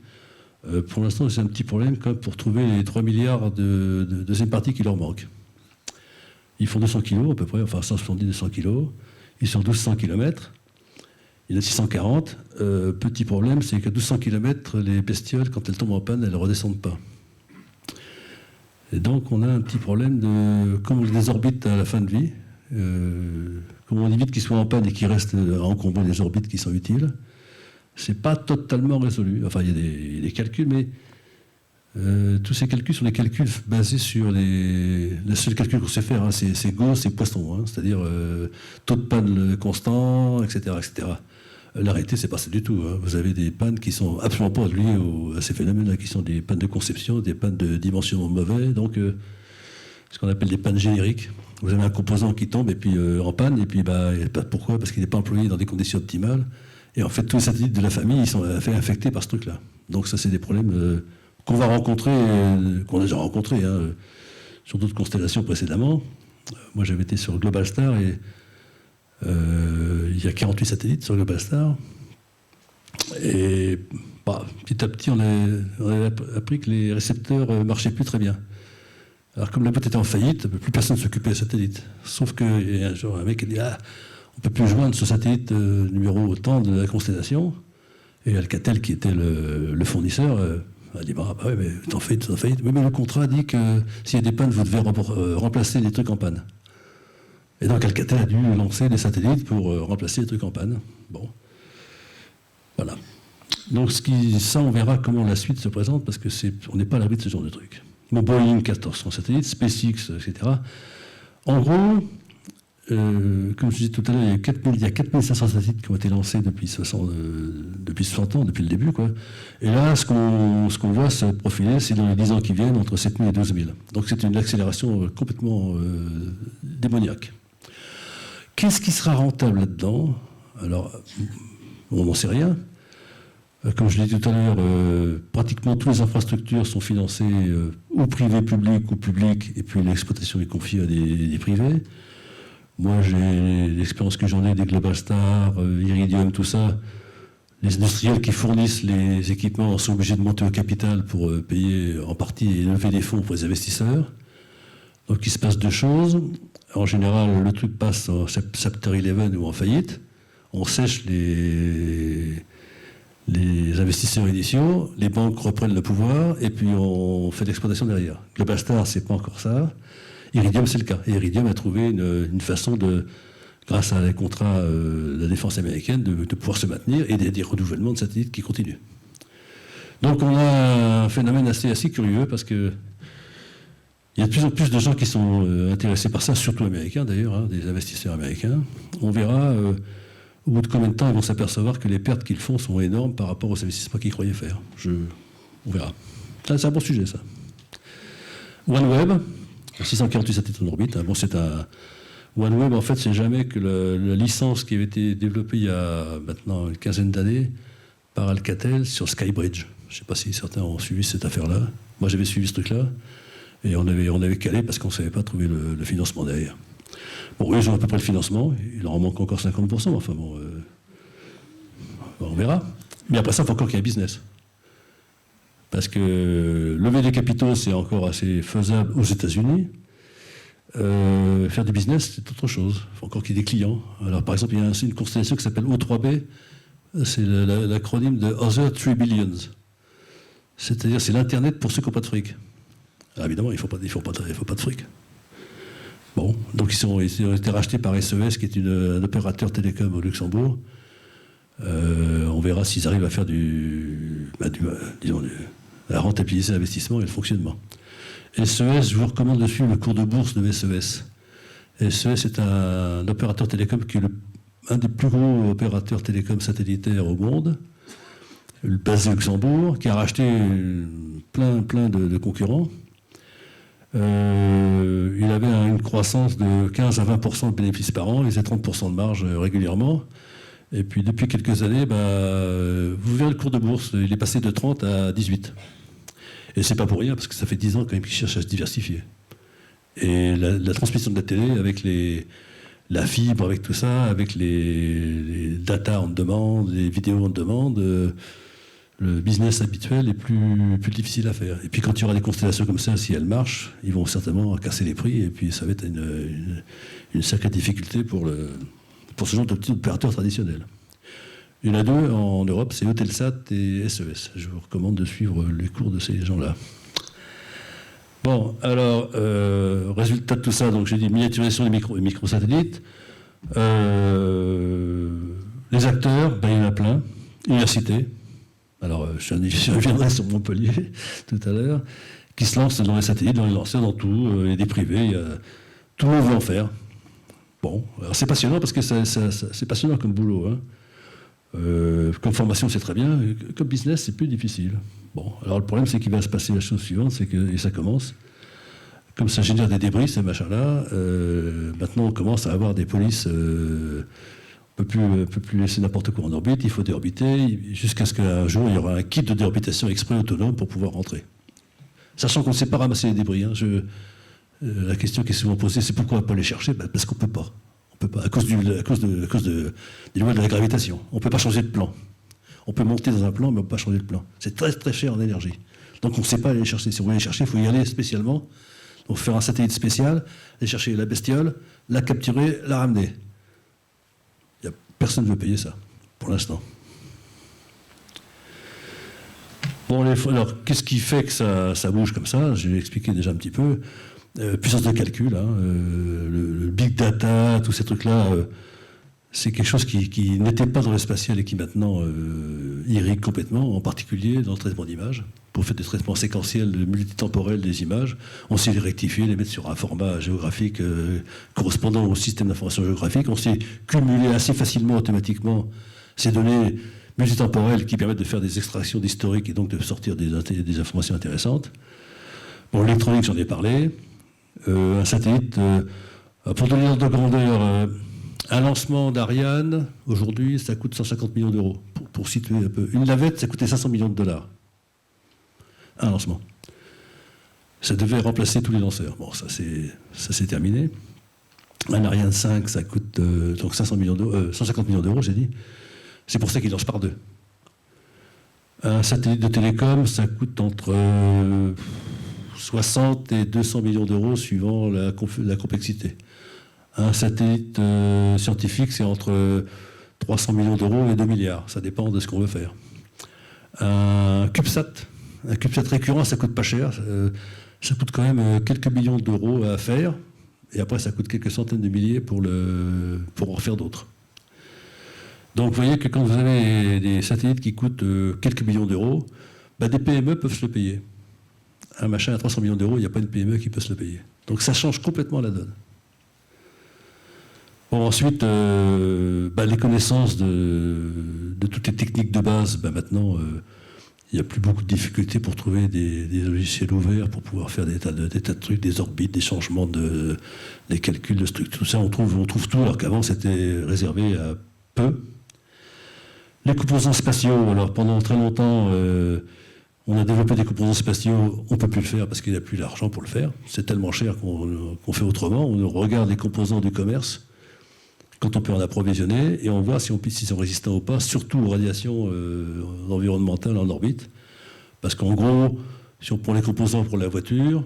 Pour l'instant, c'est un petit problème quand même pour trouver les 3 milliards de deuxième partie qui leur manquent. Ils font 200 kilos à peu près, enfin 170-200 kilos. Ils sont 1200 km. Il y en a 640. Petit problème, c'est qu'à 1200 km, les bestioles, quand elles tombent en panne, elles ne redescendent pas. Et donc, on a un petit problème de comment on les orbite à la fin de vie, comment on évite qu'ils soient en panne et qu'ils restent à encombrer les orbites qui sont utiles. C'est pas totalement résolu. Enfin, il y a des calculs, mais tous ces calculs sont des calculs basés sur les seuls calculs qu'on sait faire, hein, c'est Gauss et Poisson, hein, c'est-à-dire taux de panne constant, etc., etc. La réalité, c'est pas ça du tout. Hein. Vous avez des pannes qui sont absolument pas liées à ces phénomènes-là, qui sont des pannes de conception, des pannes de dimensionnement mauvais, donc ce qu'on appelle des pannes génériques. Vous avez un composant qui tombe et puis en panne, et puis pourquoi? Parce qu'il n'est pas employé dans des conditions optimales. Et en fait, tous les satellites de la famille, ils sont infectés par ce truc-là. Donc ça, c'est des problèmes qu'on va rencontrer, qu'on a déjà rencontrés sur d'autres constellations précédemment. Moi, j'avais été sur Globalstar et il y a 48 satellites sur Globalstar. Et petit à petit, on a appris que les récepteurs ne marchaient plus très bien. Alors, comme la boîte était en faillite, plus personne ne s'occupait des satellites. Sauf qu'il y a un jour, un mec qui dit on ne peut plus joindre ce satellite numéro tant de la constellation. Et Alcatel, qui était le fournisseur, a dit ouais, mais t'en faillite. Oui, mais le contrat dit que s'il y a des pannes, vous devez remplacer les trucs en panne. Et donc Alcatel a dû lancer des satellites pour remplacer les trucs en panne. Bon. Voilà. Donc ça, on verra comment la suite se présente, parce qu'on n'est pas à l'abri de ce genre de trucs. Bon, Boeing, 1400 satellites, SpaceX, etc. En gros, comme je disais tout à l'heure, il y a 4500 satellites qui ont été lancés depuis 60 ans, depuis le début, quoi. Et là, ce qu'on voit se profiler, c'est dans les 10 ans qui viennent, entre 7000 et 12000. Donc c'est une accélération complètement démoniaque. Qu'est-ce qui sera rentable là-dedans? Alors, on n'en sait rien. Comme je l'ai dit tout à l'heure, pratiquement toutes les infrastructures sont financées ou privées, publiques ou publiques, et puis l'exploitation est confiée à des privés. Moi, j'ai l'expérience que j'en ai des Globalstar, Iridium, tout ça. Les industriels qui fournissent les équipements sont obligés de monter au capital pour payer en partie et lever des fonds pour les investisseurs. Donc il se passe deux choses. En général, le truc passe en Chapter 11 ou en faillite. On sèche les investisseurs initiaux, les banques reprennent le pouvoir et puis on fait l'exploitation derrière. Globalstar, c'est pas encore ça. Iridium, c'est le cas. Et Iridium a trouvé une façon grâce à les contrats de la défense américaine, de pouvoir se maintenir et des renouvellements de satellites qui continuent. Donc on a un phénomène assez curieux parce que il y a de plus en plus de gens qui sont intéressés par ça, surtout américains d'ailleurs, hein, des investisseurs américains. On verra au bout de combien de temps ils vont s'apercevoir que les pertes qu'ils font sont énormes par rapport aux investissements qu'ils croyaient faire. On verra. C'est un bon sujet, ça. OneWeb, 648 satellites en orbite. Bon, OneWeb, en fait, c'est jamais que la licence qui avait été développée il y a maintenant une quinzaine d'années par Alcatel sur Skybridge. Je ne sais pas si certains ont suivi cette affaire-là. Moi, j'avais suivi ce truc-là. Et on avait calé parce qu'on ne savait pas trouver le financement derrière. Bon, eux, ils ont à peu près le financement. Il leur en manque encore 50%. Enfin bon, on verra. Mais après ça, il faut encore qu'il y ait un business. Parce que lever des capitaux, c'est encore assez faisable aux États-Unis. Faire du business, c'est autre chose. Il faut encore qu'il y ait des clients. Alors, par exemple, il y a une constellation qui s'appelle O3B. C'est l'acronyme de Other 3 Billions. C'est-à-dire, c'est l'Internet pour ceux qui n'ont pas de fric. Alors, évidemment, il ne faut pas de fric. Bon, donc ils ont été rachetés par SES, qui est un opérateur télécom au Luxembourg. On verra s'ils arrivent à faire à rentabiliser l'investissement et le fonctionnement. SES, je vous recommande de suivre le cours de bourse de SES. SES est un opérateur télécom qui est un des plus gros opérateurs télécoms satellitaires au monde, basé au Luxembourg, qui a racheté plein de concurrents. Il avait une croissance de 15 à 20% de bénéfices par an, il faisait 30% de marge régulièrement. Et puis depuis quelques années, vous verrez le cours de bourse, il est passé de 30 à 18. Et c'est pas pour rien, parce que ça fait 10 ans quand même qu'il cherche à se diversifier. Et la transmission de la télé avec la fibre, avec tout ça, avec les data on demande, les vidéos on demande, le business habituel est plus difficile à faire. Et puis quand il y aura des constellations comme ça, si elles marchent, ils vont certainement casser les prix, et puis ça va être une sacrée difficulté pour ce genre de petits opérateurs traditionnels. Il y en a deux en Europe, c'est Eutelsat et SES. Je vous recommande de suivre les cours de ces gens-là. Bon, alors, résultat de tout ça, donc j'ai dit miniaturisation des microsatellites. Les acteurs, ben, il y en a plein. Université. Alors, je reviendrai sur Montpellier tout à l'heure, qui se lancent dans les satellites, dans les lanceurs, dans tout. Il y a des privés, tout le monde veut en faire. Bon, alors c'est passionnant parce que c'est passionnant comme boulot. Hein. Comme formation, c'est très bien. Comme business, c'est plus difficile. Bon, alors le problème, c'est qu'il va se passer la chose suivante, c'est que, et ça commence, comme ça génère des débris, ces machins-là, maintenant on commence à avoir des polices, on ne peut plus laisser n'importe quoi en orbite, il faut déorbiter, jusqu'à ce qu'un jour, il y aura un kit de déorbitation exprès autonome pour pouvoir rentrer. Sachant qu'on ne sait pas ramasser les débris. Hein, la question qui est souvent posée, c'est pourquoi on ne peut pas les chercher? Ben, parce qu'on ne peut pas. On peut pas, à cause des lois de la gravitation. On ne peut pas changer de plan. On peut monter dans un plan, mais on ne peut pas changer de plan. C'est très très cher en énergie. Donc on ne sait pas aller les chercher. Si on veut les chercher, il faut y aller spécialement. Donc faire un satellite spécial, aller chercher la bestiole, la capturer, la ramener. Personne ne veut payer ça, pour l'instant. Bon, alors, qu'est-ce qui fait que ça bouge comme ça? Je l'ai expliqué déjà un petit peu. Puissance de calcul, hein, le big data, tous ces trucs-là, c'est quelque chose qui n'était pas dans le spatial et qui maintenant irrigue complètement, en particulier dans le traitement d'images. Pour faire des traitements séquentiels, multitemporels des images, on sait les rectifier, les mettre sur un format géographique correspondant au système d'information géographique. On sait cumuler assez facilement, automatiquement, ces données multitemporelles qui permettent de faire des extractions d'historique et donc de sortir des informations intéressantes. Bon, l'électronique, j'en ai parlé. Un satellite, pour donner l'ordre de grandeur, un lancement d'Ariane, aujourd'hui, ça coûte 150 millions d'euros. Pour situer un peu. Une navette, ça coûtait 500 millions de dollars. Un lancement. Ça devait remplacer tous les lanceurs. Bon, ça c'est terminé. Un Ariane 5, ça coûte donc 150 millions d'euros, j'ai dit. C'est pour ça qu'il lance par deux. Un satellite de télécom, ça coûte entre 60 et 200 millions d'euros suivant la complexité. Un satellite scientifique, c'est entre 300 millions d'euros et 2 milliards. Ça dépend de ce qu'on veut faire. Un CubeSat récurrent, ça coûte pas cher. Ça coûte quand même quelques millions d'euros à faire. Et après, ça coûte quelques centaines de milliers pour en refaire d'autres. Donc, vous voyez que quand vous avez des satellites qui coûtent quelques millions d'euros, des PME peuvent se le payer. Un machin à 300 millions d'euros, il n'y a pas une PME qui peut se le payer. Donc, ça change complètement la donne. Bon, ensuite, les connaissances de toutes les techniques de base, maintenant, il n'y a plus beaucoup de difficultés pour trouver des logiciels ouverts pour pouvoir faire des tas de trucs, des orbites, des changements, des calculs de structure. Tout ça, on trouve tout, alors qu'avant, c'était réservé à peu. Les composants spatiaux, alors pendant très longtemps, on a développé des composants spatiaux, on ne peut plus le faire parce qu'il n'y a plus l'argent pour le faire. C'est tellement cher qu'on fait autrement. On regarde les composants du commerce quand on peut en approvisionner, et on voit s'ils sont résistants ou pas, surtout aux radiations environnementales en orbite. Parce qu'en gros, si on prend les composants pour la voiture,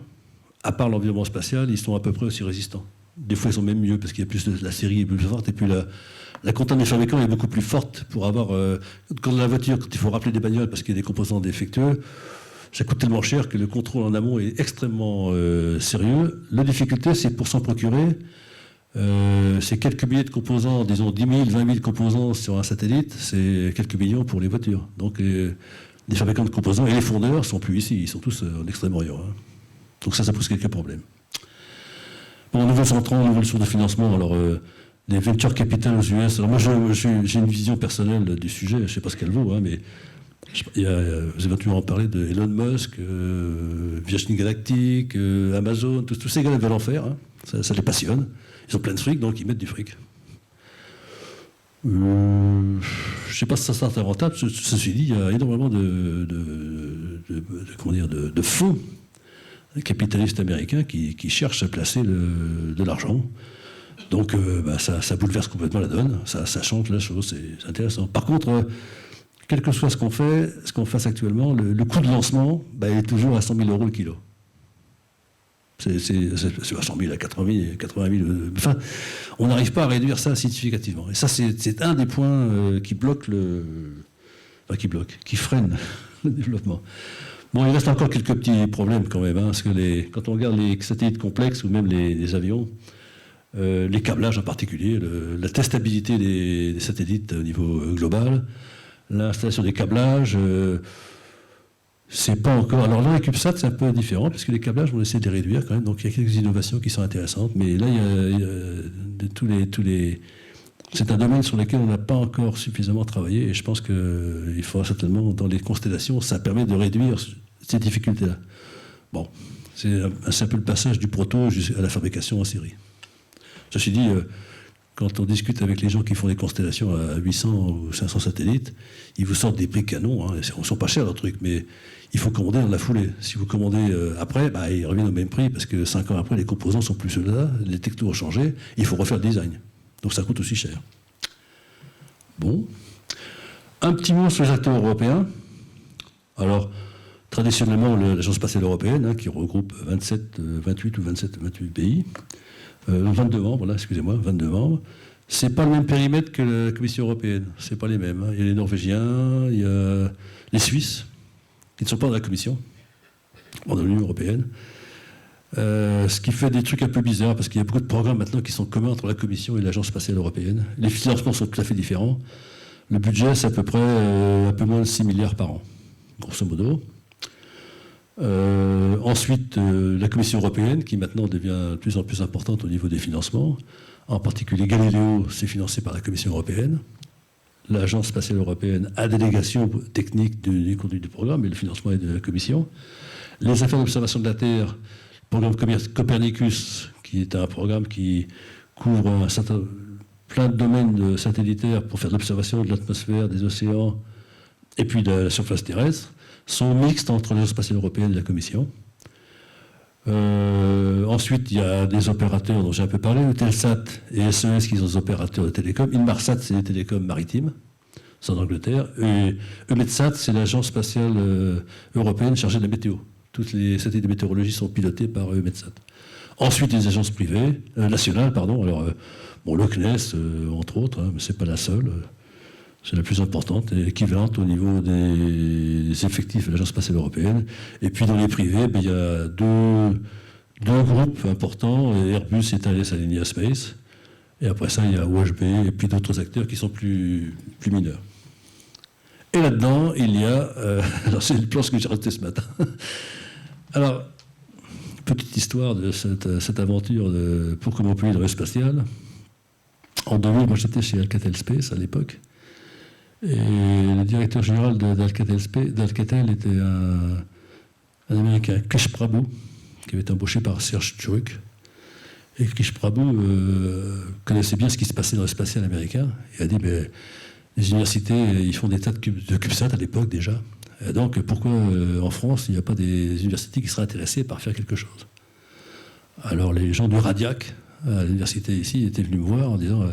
à part l'environnement spatial, ils sont à peu près aussi résistants. Des fois, ils sont même mieux, parce qu'il y a plus la série est plus forte, et puis la contrainte des fabricants est beaucoup plus forte pour avoir... quand la voiture, quand il faut rappeler des bagnoles parce qu'il y a des composants défectueux, ça coûte tellement cher que le contrôle en amont est extrêmement sérieux. La difficulté, c'est pour s'en procurer... c'est quelques milliers de composants, disons 10 000, 20 000 composants sur un satellite, c'est quelques millions pour les voitures. Donc les fabricants de composants et les fournisseurs ne sont plus ici, ils sont tous en Extrême-Orient. Hein. Donc ça pose quelques problèmes. Bon, nouvelles sources de financement, alors les venture capital aux US, alors moi j'ai une vision personnelle du sujet, je ne sais pas ce qu'elle vaut, hein, mais vous avez éventuellement parlé de Elon Musk, Virgin Galactic, Amazon, tous ces gars veulent en faire, hein, ça les passionne. Ils ont plein de fric, donc ils mettent du fric. Je ne sais pas si ça sera rentable. Ceci dit, il y a énormément de fonds capitalistes américains qui cherchent à placer de l'argent. Donc ça bouleverse complètement la donne, ça change la chose, c'est intéressant. Par contre, quel que soit ce qu'on fasse actuellement, le coût de lancement est toujours à 100 000 € le kilo. C'est à 100 000, à 80 000. Enfin, on n'arrive pas à réduire ça significativement. Et ça, c'est un des points qui freine le développement. Bon, il reste encore quelques petits problèmes quand même, parce que quand on regarde les satellites complexes ou même les avions, les câblages en particulier, la testabilité des satellites au niveau global, l'installation des câblages, c'est pas encore. Alors là, avec CubeSat, c'est un peu différent, parce que les câblages, on essaie de les réduire quand même, donc il y a quelques innovations qui sont intéressantes, mais là, il y a tous les. C'est un domaine sur lequel on n'a pas encore suffisamment travaillé, et je pense qu'il faudra certainement, dans les constellations, ça permet de réduire ces difficultés-là. Bon, c'est un peu le passage du proto à la fabrication en série. Ceci dit, quand on discute avec les gens qui font des constellations à 800 ou 500 satellites, ils vous sortent des prix canons. Hein. Ils ne sont pas chers, leurs trucs, mais il faut commander dans la foulée. Si vous commandez après, ils reviennent au même prix, parce que 5 ans après, les composants sont plus ceux-là, les technos ont changé, il faut refaire le design. Donc ça coûte aussi cher. Bon. Un petit mot sur les acteurs européens. Alors, traditionnellement, l'Agence spatiale européenne, qui regroupe 28 ou 28 pays, 22 membres, là, excusez-moi, 22 membres. C'est pas le même périmètre que la Commission européenne. C'est pas les mêmes. Il y a les Norvégiens, il y a les Suisses, qui ne sont pas dans la Commission, dans l'Union européenne. Ce qui fait des trucs un peu bizarres, parce qu'il y a beaucoup de programmes maintenant qui sont communs entre la Commission et l'Agence spatiale européenne. Les financements sont tout à fait différents. Le budget, c'est à peu près un peu moins de 6 milliards par an, grosso modo. Ensuite, la Commission européenne, qui maintenant devient de plus en plus importante au niveau des financements. En particulier, Galileo, c'est financé par la Commission européenne. L'Agence spatiale européenne a délégation technique du contenu du programme, mais le financement est de la Commission. Les affaires d'observation de la Terre, le programme Copernicus, qui est un programme qui couvre plein de domaines satellitaires pour faire de l'observation de l'atmosphère, des océans, et puis de la surface terrestre, sont mixtes entre l'Agence spatiale européenne et la Commission. Ensuite, il y a des opérateurs dont j'ai un peu parlé, Eutelsat et SES qui sont des opérateurs de télécom. Inmarsat, c'est les télécoms maritimes, c'est en Angleterre. Et EUMETSAT, c'est l'agence spatiale européenne chargée de la météo. Toutes les satellites de météorologie sont pilotés par EUMETSAT. Ensuite, les agences privées, nationales, pardon. Alors, le CNES, entre autres, mais ce n'est pas la seule. C'est la plus importante et équivalente au niveau des effectifs de l'Agence spatiale européenne. Et puis dans les privés, il y a deux groupes importants, Airbus et Thales Alenia Space. Et après ça, il y a OHB et puis d'autres acteurs qui sont plus mineurs. Et là-dedans, il y a... alors c'est le plan que j'ai raté ce matin. Alors, petite histoire de cette aventure pour que Montpellier dans l'espacial. En 2000, moi j'étais chez Alcatel Space à l'époque. Et le directeur général d'Alcatel était un Américain, Krish Prabhu, qui avait été embauché par Serge Tchuruk. Et Krish Prabhu connaissait bien ce qui se passait dans le spatial américain. Il a dit, les universités, ils font des tas de CubeSat à l'époque déjà. Et donc, pourquoi en France, il n'y a pas des universités qui seraient intéressées par faire quelque chose? Alors, les gens du Radiac, à l'université ici, étaient venus me voir en disant...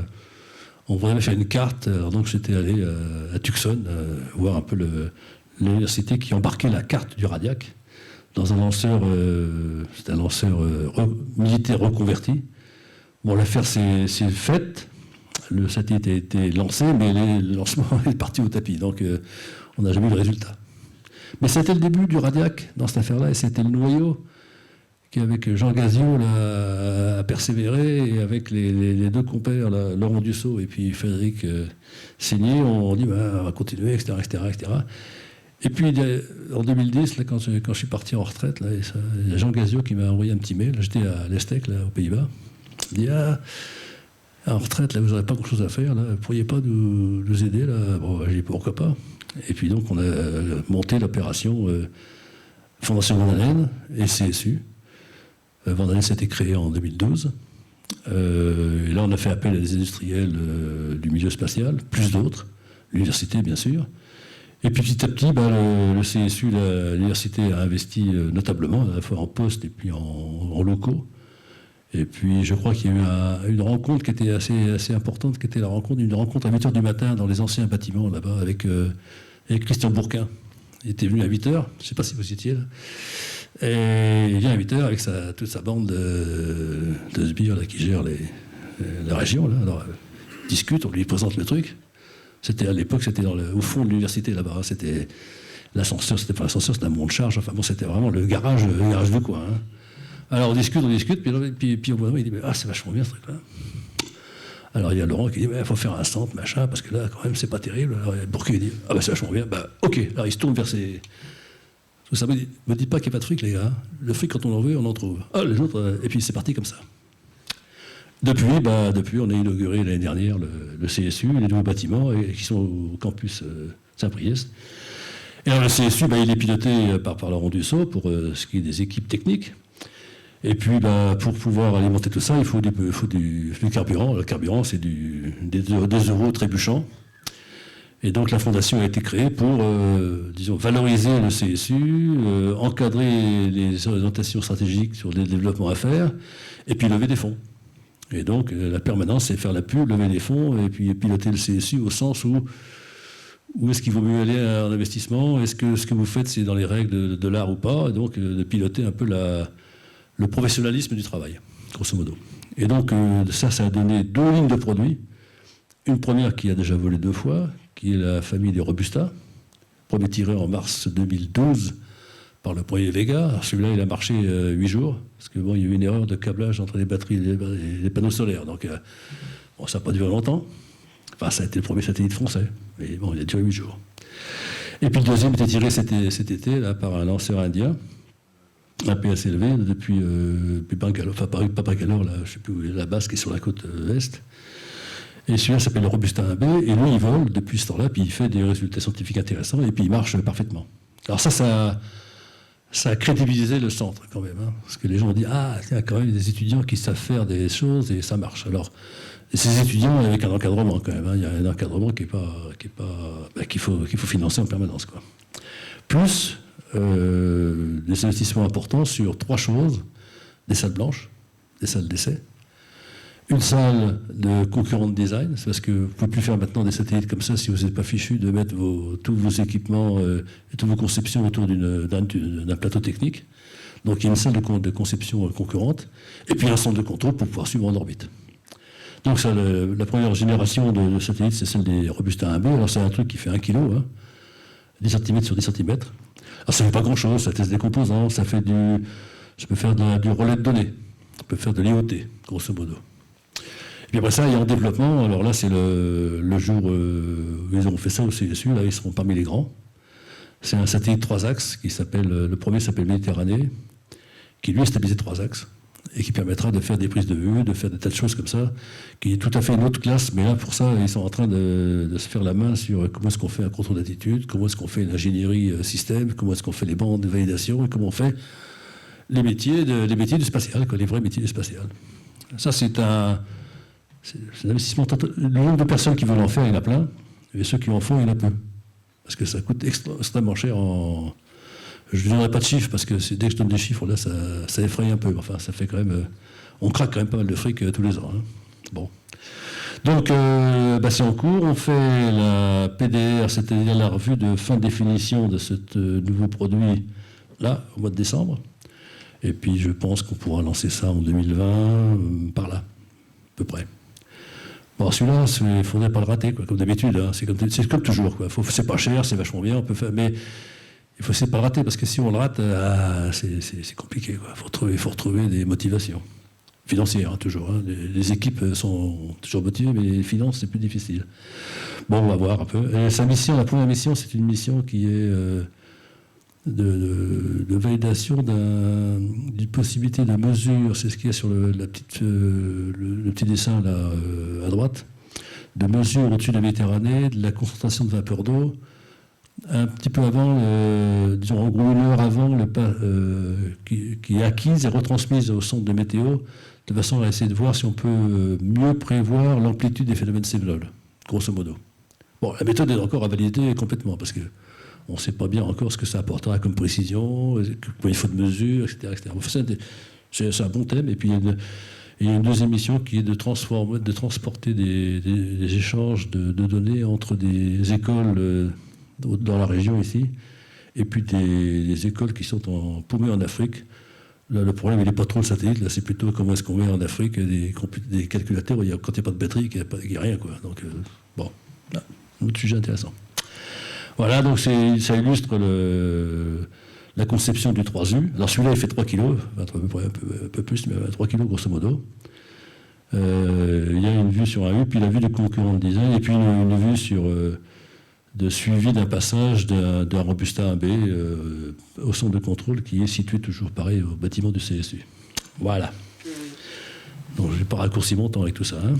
on voudrait faire une carte, alors donc j'étais allé à Tucson voir un peu l'université qui embarquait la carte du Radiac dans un lanceur, c'était un lanceur militaire reconverti. Bon, l'affaire s'est faite, le satellite a été lancé, mais le lancement est parti au tapis, donc on n'a jamais eu de résultat. Mais c'était le début du Radiac dans cette affaire-là, et c'était le noyau qui, avec Jean Gazio, a persévéré, et avec les deux compères, là, Laurent Dussault et puis Frédéric Seigné, on dit on va continuer, etc., etc., etc. Et puis, en 2010, là, quand je suis parti en retraite, il y a Jean Gazio qui m'a envoyé un petit mail. J'étais à l'Estec, là, aux Pays-Bas. Il dit en retraite, là, vous n'aurez pas grand-chose à faire, là, vous ne pourriez pas nous aider, là? Bon, j'ai dit pourquoi pas. Et puis donc, on a monté l'opération Fondation Vandalen et CSU. Vandalen s'était créé en 2012. Et là, on a fait appel à des industriels du milieu spatial, plus d'autres, l'université bien sûr. Et puis petit à petit, le CSU, l'université a investi notablement, à la fois en postes et puis en locaux. Et puis je crois qu'il y a eu une rencontre qui était assez importante, qui était une rencontre à 8h du matin dans les anciens bâtiments là-bas avec Christian Bourquin. Il était venu à 8h, je ne sais pas si vous étiez là. Et il vient à 8h avec toute sa bande de sbires là, qui gèrent la région. Là. Alors, il discute, on lui présente le truc. À l'époque, c'était au fond de l'université là-bas. Hein. C'était l'ascenseur, c'était pas l'ascenseur, c'était un monte charge. Enfin bon, c'était vraiment le garage du coin. Hein. Alors on discute, puis au bout d'un moment, il dit c'est vachement bien ce truc-là. Alors il y a Laurent qui dit il faut faire un centre, machin, parce que là, quand même, c'est pas terrible. Alors il y a Bourquet qui dit c'est vachement bien, ok. Alors il se tourne vers ses. Ça me dit pas qu'il n'y a pas de fric, les gars. Le fric, quand on en veut, on en trouve. Les autres, et puis c'est parti comme ça. Depuis, on a inauguré l'année dernière le CSU, les nouveaux bâtiments qui sont au campus Saint-Priest. Et alors le CSU, il est piloté par Laurent Dussault pour ce qui est des équipes techniques. Et puis, pour pouvoir alimenter tout ça, il faut du carburant. Le carburant, c'est des euros trébuchants. Et donc, la fondation a été créée pour, valoriser le CSU, encadrer les orientations stratégiques sur les développements à faire, et puis lever des fonds. Et donc, la permanence, c'est faire la pub, lever des fonds, et puis piloter le CSU au sens où est-ce qu'il vaut mieux aller en investissement, est-ce que ce que vous faites, c'est dans les règles de l'art ou pas, et donc de piloter un peu le professionnalisme du travail, grosso modo. Et donc, ça a donné 2 lignes de produits. Une première qui a déjà volé 2 fois, qui est la famille des Robusta, premier tiré en mars 2012 par le premier Vega. Alors celui-là, il a marché 8 jours, parce que il y a eu une erreur de câblage entre les batteries et les panneaux solaires. Donc, ça n'a pas duré longtemps. Enfin, ça a été le premier satellite français. Mais bon, il a duré 8 jours. Et puis le deuxième était tiré cet été là, par un lanceur indien, un PSLV, depuis Bangalore, enfin pas Bangalore, là, je ne sais plus où, la base qui est sur la côte est. Et celui-là s'appelle le Robusta 1B, et lui, il vole depuis ce temps-là, puis il fait des résultats scientifiques intéressants, et puis il marche parfaitement. Alors ça a crédibilisé le centre, quand même, hein, parce que les gens ont dit, il y a quand même des étudiants qui savent faire des choses, et ça marche. Alors, ces étudiants, avec un encadrement, quand même, hein, il y a un encadrement qu'il faut financer en permanence, quoi. Plus des investissements importants sur 3 choses: des salles blanches, des salles d'essai, une salle de concurrent de design, c'est parce que vous ne pouvez plus faire maintenant des satellites comme ça si vous n'êtes pas fichu de mettre tous vos équipements et toutes vos conceptions autour d'un plateau technique. Donc il y a une salle de conception concurrente, et puis un centre de contrôle pour pouvoir suivre en orbite. Donc ça, la première génération de satellites, c'est celle des Robusta 1B. Alors c'est un truc qui fait 1 kg, hein, 10 cm sur 10 cm. Alors ça ne fait pas grand-chose, ça teste des composants, ça peut faire du relais de données, ça peut faire de l'IoT, grosso modo. Et puis après ça, il y a en développement, alors là c'est le jour où ils ont fait ça au CSU, là ils seront parmi les grands. C'est un satellite 3 axes, le premier s'appelle Méditerranée, qui lui est stabilisé 3 axes, et qui permettra de faire des prises de vue, de faire des tas de choses comme ça, qui est tout à fait une autre classe, mais là pour ça, ils sont en train de se faire la main sur comment est-ce qu'on fait un contrôle d'attitude, comment est-ce qu'on fait une ingénierie système, comment est-ce qu'on fait les bandes de validation, et comment on fait les métiers du spatial, les vrais métiers du spatial. Ça, c'est un investissement. Le nombre de personnes qui veulent en faire, il y en a plein, et ceux qui en font, il y en a peu. Parce que ça coûte extrêmement cher Je ne donnerai pas de chiffres, parce que dès que je donne des chiffres, là, ça effraie un peu. Enfin, ça fait quand même... on craque quand même pas mal de fric tous les ans. Hein. Bon. Donc, c'est en cours. On fait la PDR, c'est-à-dire la revue de fin de définition de ce nouveau produit, là, au mois de décembre. Et puis, je pense qu'on pourra lancer ça en 2020, par là, à peu près. Bon, celui-là, il ne faudrait pas le rater, quoi, comme d'habitude. Hein. C'est comme toujours. C'est pas cher, c'est vachement bien, on peut faire... Mais il faut essayer de ne pas le rater, parce que si on le rate, c'est compliqué. Il faut retrouver des motivations financières, hein, toujours. Hein. Les équipes sont toujours motivées, mais les finances, c'est plus difficile. Bon, on va voir un peu. Et la première mission, c'est une mission qui est de validation d'une possibilité de mesure, c'est ce qu'il y a sur le petit dessin là, à droite, de mesure au-dessus de la Méditerranée, de la concentration de vapeur d'eau, un petit peu avant, disons en gros 1 heure avant, qui est acquise et retransmise au centre de météo, de façon à essayer de voir si on peut mieux prévoir l'amplitude des phénomènes sévenols, grosso modo. Bon, la méthode est encore à valider complètement, parce que On ne sait pas bien encore ce que ça apportera comme précision, combien il faut de mesures, etc. Enfin, c'est un bon thème. Et puis il y a une deuxième mission qui est de transporter des échanges de données entre des écoles dans la région ici, et puis des écoles qui sont paumées en Afrique. Là, le problème, il n'est pas trop le satellite, là, c'est plutôt comment est-ce qu'on met en Afrique des calculateurs quand il n'y a pas de batterie, qu'il n'y a rien, quoi. Donc, bon, là, un autre sujet intéressant. Voilà, donc ça illustre la conception du 3U. Alors celui-là, il fait 3 kg, un peu plus, mais 3 kg grosso modo. Il y a une vue sur un U, puis la vue du concurrent de design, et puis une vue de suivi d'un passage d'un Robusta 1B au centre de contrôle qui est situé toujours pareil au bâtiment du CSU. Voilà. Donc je n'ai pas raccourci mon temps avec tout ça. Hein.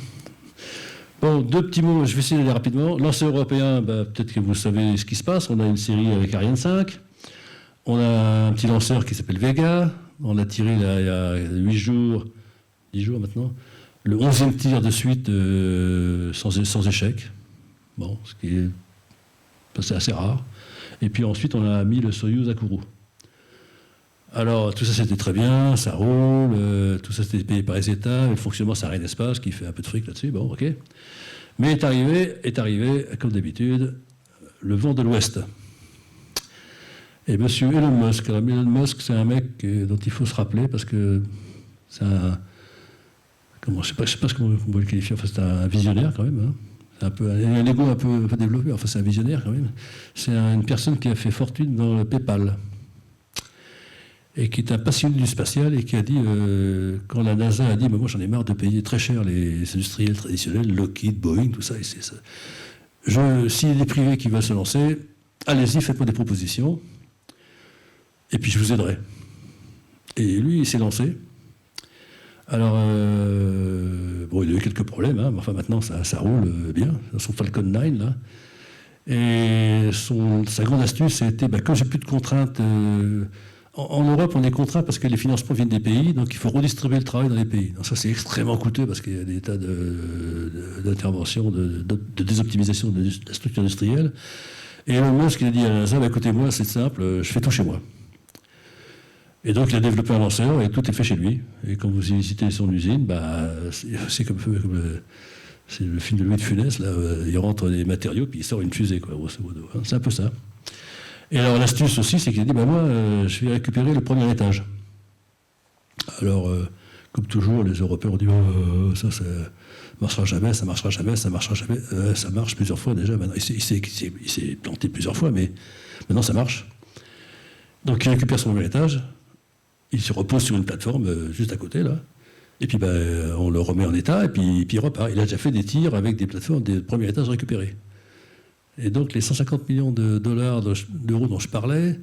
Bon, 2 petits mots, je vais essayer d'aller rapidement. Lanceur européen, peut-être que vous savez ce qui se passe. On a une série avec Ariane 5. On a un petit lanceur qui s'appelle Vega. On l'a tiré là, il y a 10 jours maintenant. Le 11e tir de suite sans échec. Bon, ce qui est c'est assez rare. Et puis ensuite, on a mis le Soyouz à Kourou. Alors, tout ça, c'était très bien, ça roule, tout ça, c'était payé par les États, le fonctionnement, c'est Arianespace qui fait un peu de fric là-dessus, bon, ok. Mais est arrivé, comme d'habitude, le vent de l'Ouest. Et monsieur Elon Musk. Alors, Elon Musk, c'est un mec dont il faut se rappeler, parce que c'est un... je sais pas comment on va le qualifier, enfin, c'est un visionnaire quand même, hein. Un ego un peu développé, enfin c'est un visionnaire quand même. C'est une personne qui a fait fortune dans le PayPal et qui est un passionné du spatial et qui a dit, quand la NASA a dit moi j'en ai marre de payer très cher les industriels traditionnels, Lockheed, Boeing, tout ça, s'il y a des privés qui veulent se lancer, allez-y, faites-moi des propositions et puis je vous aiderai. Et lui, il s'est lancé. Alors, bon, il a eu quelques problèmes, hein, mais enfin maintenant ça roule bien, son Falcon 9 là. Et sa grande astuce, c'était quand j'ai plus de contraintes. En Europe, on est contraint parce que les financements viennent des pays, donc il faut redistribuer le travail dans les pays. Donc ça, c'est extrêmement coûteux parce qu'il y a des tas d'interventions, de désoptimisation de la structure industrielle. Et Elon Musk, il a dit à la NASA, écoutez, moi, c'est simple, je fais tout chez moi. Et donc, il a développé un lanceur et tout est fait chez lui. Et quand vous visitez son usine, c'est comme c'est le film de Louis de Funès, là, il rentre des matériaux puis il sort une fusée, quoi, grosso modo. Hein, c'est un peu ça. Et alors, l'astuce aussi, c'est qu'il a dit, moi, je vais récupérer le premier étage. Alors, comme toujours, les Européens ont dit, ça marchera jamais, ça marchera jamais, ça marchera jamais. Ça marche plusieurs fois déjà. Maintenant, il s'est planté plusieurs fois, mais maintenant, ça marche. Donc, il récupère son premier étage. Il se repose sur une plateforme juste à côté, là. Et puis, on le remet en état, et puis il repart. Il a déjà fait des tirs avec des plateformes des premiers étages récupérés. Et donc, les 150 millions d'euros dont je parlais,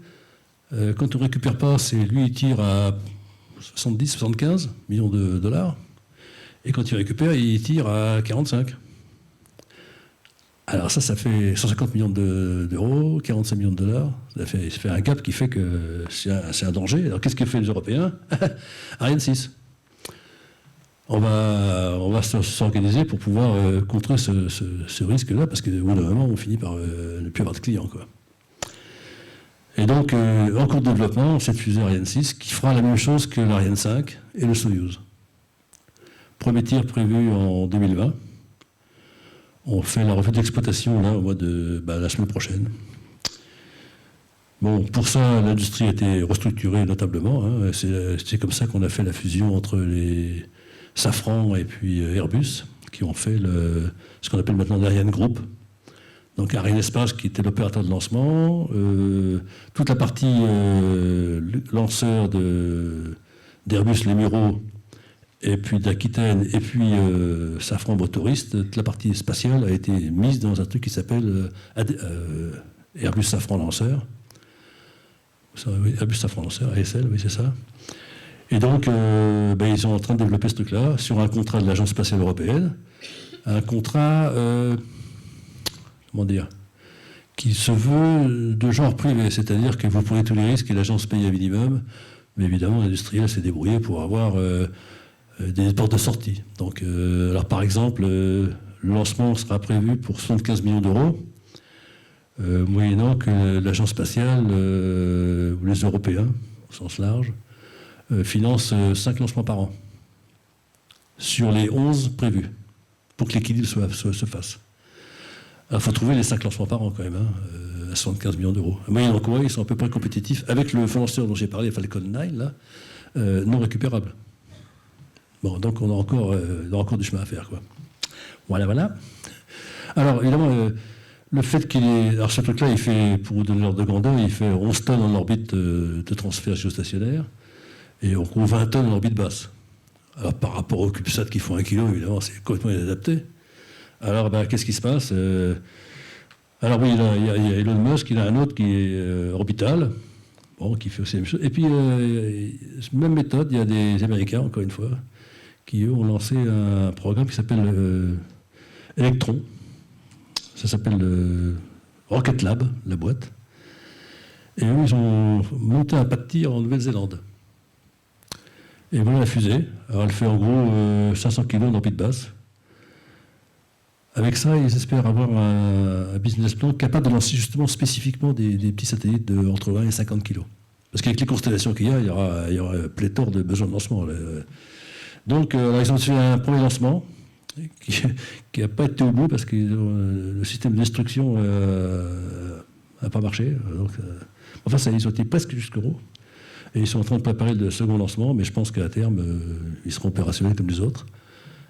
quand on ne récupère pas, c'est lui, il tire à 70, 75 millions de dollars. Et quand il récupère, il tire à 45. Alors ça fait 150 millions d'euros, 45 millions de dollars. Ça fait un gap qui fait que c'est un danger. Alors qu'est-ce que fait les Européens? Ariane 6. On va s'organiser pour pouvoir contrer ce risque-là, parce qu'au bout d'un moment, on finit par ne plus avoir de clients, quoi. Et donc, en cours de développement, cette fusée Ariane 6, qui fera la même chose que l'Ariane 5 et le Soyouz. Premier tir prévu en 2020. On fait la revue d'exploitation là, au mois de la semaine prochaine. Bon, pour ça, l'industrie a été restructurée notablement. Hein. C'est comme ça qu'on a fait la fusion entre les Safran et puis Airbus, qui ont fait ce qu'on appelle maintenant l'Ariane Group. Donc Arianespace, qui était l'opérateur de lancement, toute la partie lanceur d'Airbus Les Mureaux, et puis d'Aquitaine, et puis Safran Motoriste, toute la partie spatiale a été mise dans un truc qui s'appelle Airbus Safran Lanceur. Airbus Safran Lanceur, ASL, oui c'est ça. Et donc, ils sont en train de développer ce truc-là sur un contrat de l'Agence spatiale européenne, un contrat, qui se veut de genre privé, c'est-à-dire que vous prenez tous les risques et l'agence paye un minimum, mais évidemment l'industriel s'est débrouillé pour avoir des portes de sortie. Donc, alors par exemple, le lancement sera prévu pour 75 millions d'euros. moyennant que l'agence spatiale, ou les Européens, au sens large, financent 5 lancements par an, sur les 11 prévus, pour que l'équilibre se fasse. Alors, il faut trouver les 5 lancements par an quand même, à 75 millions d'euros. Moyennant quoi, ils sont à peu près compétitifs avec le fond lanceur dont j'ai parlé, Falcon 9, là, non récupérable. Bon, donc on a encore du chemin à faire, quoi. Voilà. Alors, évidemment, le fait qu'il ait... Alors, ce truc-là, il fait, pour vous donner l'ordre de grandeur, il fait 11 tonnes en orbite de transfert géostationnaire et on trouve 20 tonnes en orbite basse. Alors, par rapport aux CubeSat qui font 1 kg, évidemment, c'est complètement inadapté. Alors, qu'est-ce qui se passe Alors, oui, il y a Elon Musk, il a un autre qui est orbital, bon, qui fait aussi la même chose. Et puis, même méthode, il y a des Américains, encore une fois, qui, eux, ont lancé un programme qui s'appelle Electron. Ça s'appelle Rocket Lab, la boîte. Et eux, ils ont monté un pas de tir en Nouvelle-Zélande. Et voilà la fusée. Alors, elle fait en gros 500 kg d'orbite basse. Avec ça, ils espèrent avoir un business plan capable de lancer justement spécifiquement des petits satellites entre 20 et 50 kg. Parce qu'avec les constellations qu'il y a, il y aura pléthore de besoins de lancement. Donc, ils ont fait un premier lancement qui n'a pas été au bout parce que le système de destruction n'a pas marché. Donc, enfin, ils ont été presque jusqu'au bout. Et ils sont en train de préparer le second lancement, mais je pense qu'à terme, ils seront opérationnels comme les autres.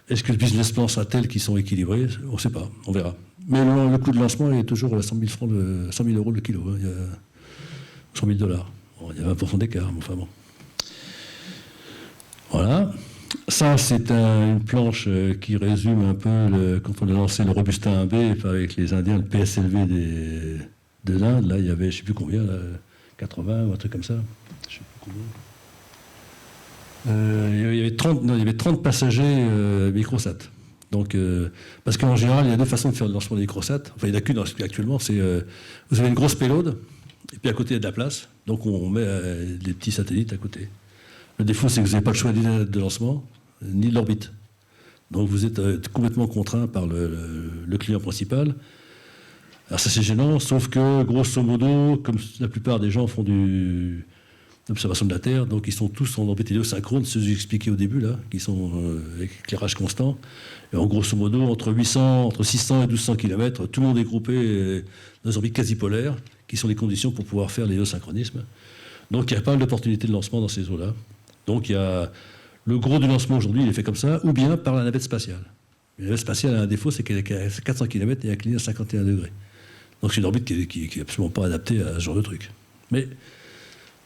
Est-ce que le business plan sera tel qu'ils sont équilibrés? On ne sait pas, on verra. Mais le coût de lancement est toujours à 100 000 euros le kilo. Il y a 100 000 $. Bon, il y a 20% d'écart, mais enfin bon. Voilà. Ça, c'est une planche qui résume un peu quand on a lancé le Robusta 1B avec les Indiens, le PSLV de l'Inde. Là, il y avait, je ne sais plus combien, là, 80 ou un truc comme ça. Je sais plus combien. Il y avait 30 passagers microsat. Donc, parce qu'en général, il y a deux façons de faire le lancement des microsat. Enfin, il n'y en a qu'une actuellement. C'est vous avez une grosse payload, et puis à côté, il y a de la place. Donc, on met des petits satellites à côté. Le défaut, c'est que vous n'avez pas le choix ni de lancement, ni de l'orbite. Donc, vous êtes complètement contraint par le client principal. Alors, ça, c'est gênant, sauf que, grosso modo, comme la plupart des gens font l'observation de la Terre, donc ils sont tous en orbite héliosynchrone, ceux que j'ai expliqué au début, là, qui sont avec éclairage constant. Et en grosso modo, entre 600 et 1200 km, tout le monde est groupé dans des orbites quasi polaires, qui sont les conditions pour pouvoir faire l'héliosynchronisme. Donc il y a pas mal d'opportunités de lancement dans ces eaux-là. Donc il y a le gros du lancement aujourd'hui, il est fait comme ça, ou bien par la navette spatiale. La navette spatiale a un défaut, c'est qu'elle est à 400 km et inclinée à 51 degrés. Donc c'est une orbite qui est absolument pas adaptée à ce genre de truc. Mais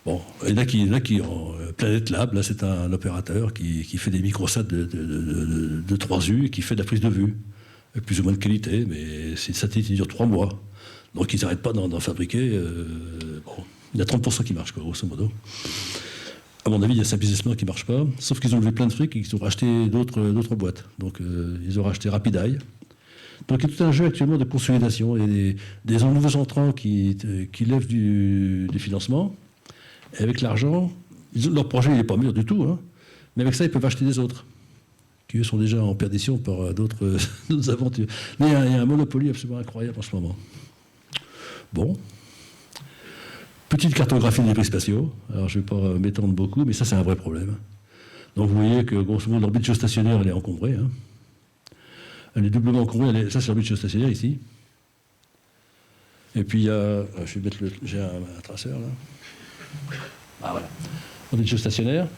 bon, il y en a qui ont Planet Lab, là c'est un opérateur qui fait des microsats de 3U et qui fait de la prise de vue, plus ou moins de qualité, mais c'est une satellite qui dure 3 mois. Donc ils n'arrêtent pas d'en fabriquer. Bon, il y a 30% qui marchent, quoi, grosso modo. À mon avis, il y a 5 business plans qui ne marchent pas, sauf qu'ils ont levé plein de fric et qu'ils ont racheté d'autres boîtes. Donc ils ont racheté RapidEye. Donc il y a tout un jeu actuellement de consolidation. Il y a des nouveaux entrants qui lèvent du financement. Et avec l'argent, leur projet n'est pas mûr du tout, hein, mais avec ça, ils peuvent acheter des autres, qui eux sont déjà en perdition par d'autres aventures. Mais il y a un monopoly absolument incroyable en ce moment. Bon. Petite cartographie des débris spatiaux. Alors je ne vais pas m'étendre beaucoup, mais ça, c'est un vrai problème. Donc vous voyez que, grosso modo, l'orbite géostationnaire, elle est encombrée. Hein. Elle est doublement encombrée. Ça, c'est l'orbite géostationnaire ici. Et puis il y a... Je vais mettre j'ai un traceur là. Ah voilà. Orbite géostationnaire.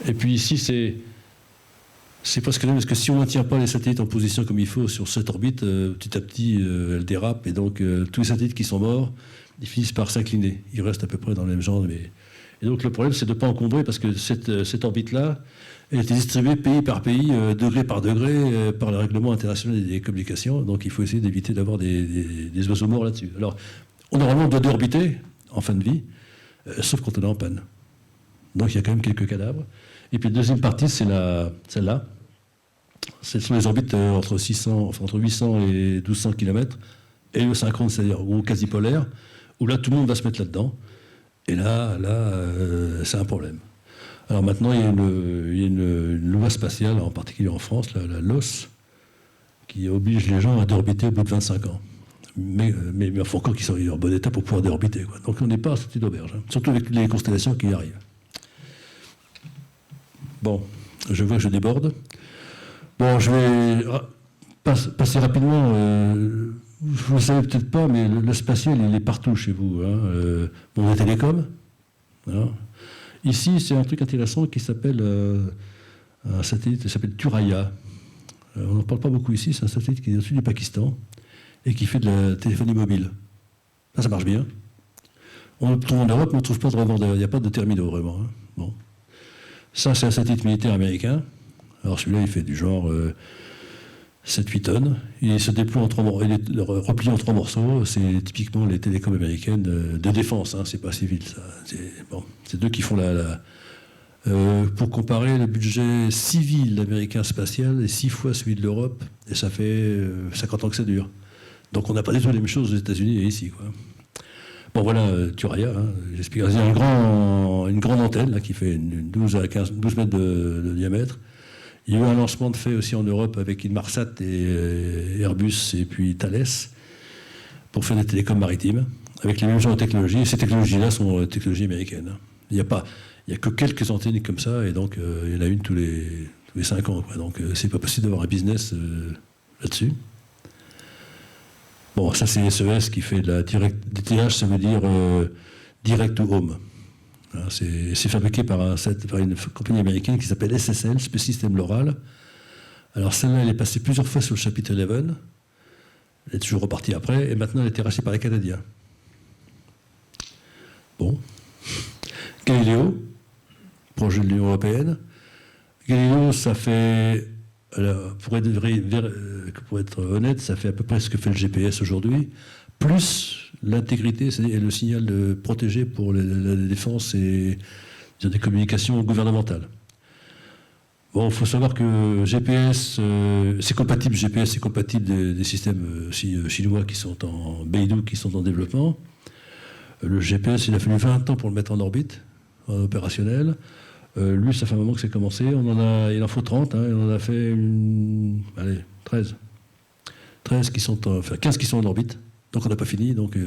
Et puis ici, c'est presque là, parce que si on ne maintient pas les satellites en position comme il faut sur cette orbite, petit à petit, elle dérape. Et donc, tous les satellites qui sont morts, ils finissent par s'incliner. Ils restent à peu près dans le même genre. Et donc, le problème, c'est de ne pas encombrer, parce que cette orbite-là, elle était distribuée pays par pays, degré par degré, par le règlement international des communications. Donc, il faut essayer d'éviter d'avoir des oiseaux morts là-dessus. Alors, normalement, on doit déorbiter en fin de vie, sauf quand on est en panne. Donc, il y a quand même quelques cadavres. Et puis, la deuxième partie, c'est celle-là. Ce sont les orbites entre 800 et 1200 km, héliosynchrone, c'est-à-dire quasi polaire, où là, tout le monde va se mettre là-dedans. Et là, c'est un problème. Alors maintenant, il y a une loi spatiale, en particulier en France, la LOS, qui oblige les gens à déorbiter au bout de 25 ans. il faut encore qu'ils soient en bon état pour pouvoir déorbiter, quoi. Donc on n'est pas sorti d'auberge, hein, surtout avec les constellations qui arrivent. Bon, je vois que je déborde. Bon, je vais passer rapidement. Vous ne le savez peut-être pas, mais le spatial, il est partout chez vous. Hein. Bon, les télécoms. Hein. Ici, c'est un truc intéressant qui s'appelle un satellite qui s'appelle Thuraya. On n'en parle pas beaucoup ici. C'est un satellite qui est au-dessus du Pakistan et qui fait de la téléphonie mobile. Ça marche bien. On le trouve en Europe, mais on ne trouve pas de revendeur. Il n'y a pas de terminaux, vraiment. Hein. Bon. Ça, c'est un satellite militaire américain. Alors celui-là, il fait du genre 7-8 tonnes. Il se déploie en 3 morceaux. Il est replié en 3 morceaux. C'est typiquement les télécoms américaines de défense. Hein. C'est pas civil, ça. C'est eux qui font pour comparer, le budget civil américain spatial est 6 fois celui de l'Europe. Et ça fait 50 ans que ça dure. Donc on n'a pas du tout les mêmes choses aux États-Unis et ici, quoi. Bon, voilà, Thuraya, hein, j'explique. Il y a une grande antenne là, qui fait 12 mètres de diamètre. Il y a eu un lancement de fait aussi en Europe avec Inmarsat et Airbus et puis Thales pour faire des télécoms maritimes avec les mêmes genres de technologies. Et ces technologies-là sont technologies américaines. Il n'y a que quelques antennes comme ça et donc il y en a une tous les 5 ans. Quoi. Donc c'est pas possible d'avoir un business là-dessus. Bon, ça c'est SES qui fait de la DTH, ça veut dire Direct to Home. C'est fabriqué par une compagnie américaine qui s'appelle SSL, Space System Loral. Alors celle-là, elle est passée plusieurs fois sur le chapitre 11. Elle est toujours repartie après, et maintenant elle a été rachetée par les Canadiens. Bon. Galileo, projet de l'Union européenne. Galileo, ça fait... Alors, pour être honnête, ça fait à peu près ce que fait le GPS aujourd'hui, plus l'intégrité et le signal protégé pour la défense et des communications gouvernementales. Bon, il faut savoir que GPS, c'est compatible des systèmes chinois qui sont en Beidou, qui sont en développement. Le GPS, il a fallu 20 ans pour le mettre en orbite, en opérationnel. Lui, ça fait un moment que c'est commencé. Il en faut 30. Hein, on en a fait 13. 15 qui sont en orbite. Donc on n'a pas fini. Donc,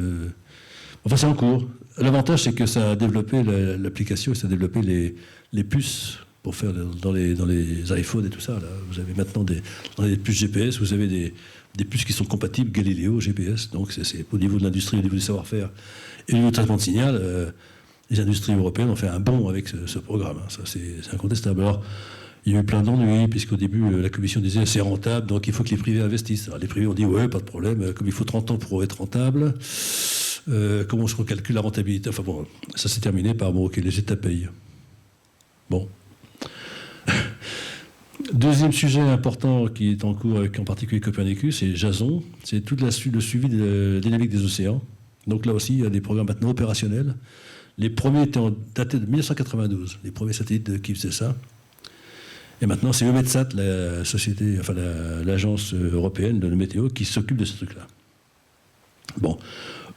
enfin, c'est en cours. L'avantage, c'est que ça a développé l'application et ça a développé les puces pour faire dans les iPhones et tout ça. Là. Vous avez maintenant dans les puces GPS, vous avez des puces qui sont compatibles Galileo, GPS. Donc c'est au niveau de l'industrie, au niveau du savoir-faire et au niveau du traitement de signal. Les industries européennes ont fait un bond avec ce programme. Hein. Ça, c'est incontestable. Alors, il y a eu plein d'ennuis, puisqu'au début, la Commission disait c'est rentable, donc il faut que les privés investissent. Alors, les privés ont dit ouais, pas de problème, comme il faut 30 ans pour être rentable, comment je recalcule la rentabilité? Enfin bon, ça s'est terminé par bon, ok, les États payent. Bon. Deuxième sujet important qui est en cours, avec en particulier Copernicus, c'est Jason. C'est tout le suivi de la dynamique des océans. Donc là aussi, il y a des programmes maintenant opérationnels. Les premiers étaient datés de 1992, les premiers satellites qui faisaient ça. Et maintenant, c'est EUMETSAT, l'agence européenne de la météo, qui s'occupe de ce truc-là. Bon.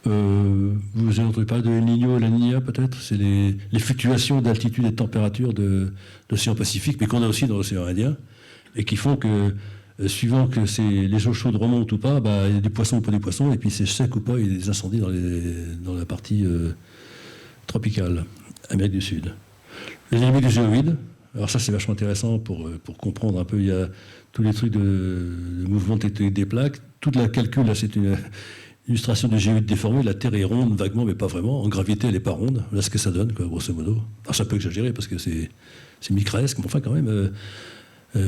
Vous avez entendu parler de El Niño, La Niña, peut-être? C'est les fluctuations d'altitude et de température de l'océan Pacifique, mais qu'on a aussi dans l'océan Indien, et qui font que, suivant que les eaux chaudes remontent ou pas, il y a des poissons ou pas des poissons, et puis c'est sec ou pas, il y a des incendies dans la partie... tropicale, Amérique du Sud. Les dynamiques du géoïde, alors ça c'est vachement intéressant pour comprendre un peu, il y a tous les trucs de mouvement tectonique des plaques, toute la calcul, là c'est une illustration de géoïde déformé, la Terre est ronde vaguement mais pas vraiment, en gravité elle n'est pas ronde, voilà ce que ça donne, quoi, grosso modo. Alors ça peut exagérer parce que c'est micraesque, mais enfin quand même,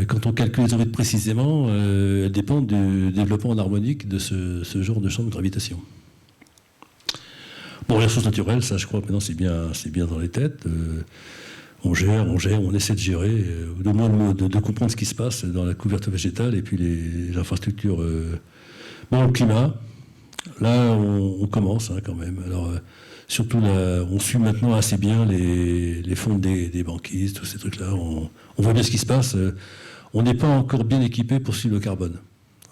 quand on calcule les orbites précisément, elles dépendent du développement en harmonique de ce genre de champ de gravitation. Bon, les ressources naturelles, ça, je crois que maintenant, c'est bien dans les têtes. On gère, on essaie de gérer, ou au moins de comprendre ce qui se passe dans la couverture végétale et puis les infrastructures. Bon, le climat, là, on commence hein, quand même. Alors, surtout, là, on suit maintenant assez bien les fonds des banquises, tous ces trucs-là. On voit bien ce qui se passe. On n'est pas encore bien équipé pour suivre le carbone.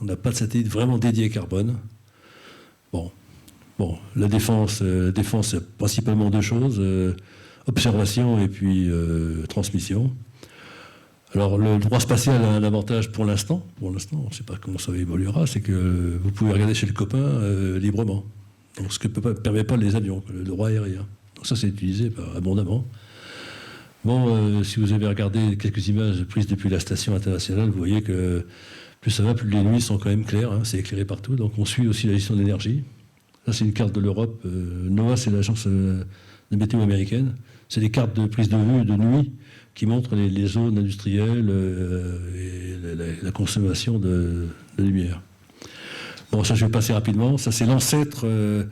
On n'a pas de satellite vraiment dédié au carbone. Bon, la défense, c'est principalement deux choses, observation et puis transmission. Alors, le droit spatial a un avantage pour l'instant. Pour l'instant, on ne sait pas comment ça évoluera. C'est que vous pouvez regarder chez le copain librement. Donc, ce que ne permet pas les avions, le droit aérien. Donc, ça, c'est utilisé abondamment. Bon, si vous avez regardé quelques images prises depuis la station internationale, vous voyez que plus ça va, plus les nuits sont quand même claires. Hein, c'est éclairé partout. Donc, on suit aussi la gestion de l'énergie. Ça, c'est une carte de l'Europe. NOAA, c'est l'agence de météo américaine. C'est des cartes de prise de vue de nuit qui montrent les zones industrielles et la consommation de lumière. Bon, ça, je vais passer rapidement. Ça, c'est l'ancêtre de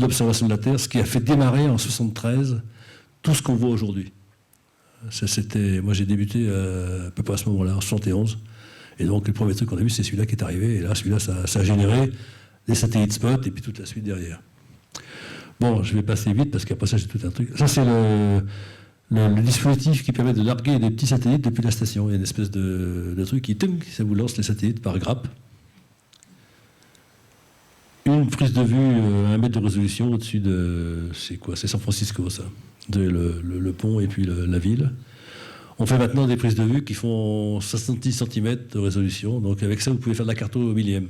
l'observation de la Terre, ce qui a fait démarrer en 1973 tout ce qu'on voit aujourd'hui. Moi, j'ai débuté à peu près à ce moment-là, en 1971. Et donc, le premier truc qu'on a vu, c'est celui-là qui est arrivé. Et là, celui-là, ça a généré des satellites spot et puis toute la suite derrière. Bon, je vais passer vite parce qu'après ça, j'ai tout un truc. Ça, c'est le dispositif qui permet de larguer des petits satellites depuis la station. Il y a une espèce de truc ça vous lance les satellites par grappe. Une prise de vue à 1 mètre de résolution au-dessus de... C'est quoi? C'est San Francisco, ça. Le pont et puis la ville. On fait maintenant des prises de vue qui font 70 cm de résolution. Donc avec ça, vous pouvez faire de la carto au millième.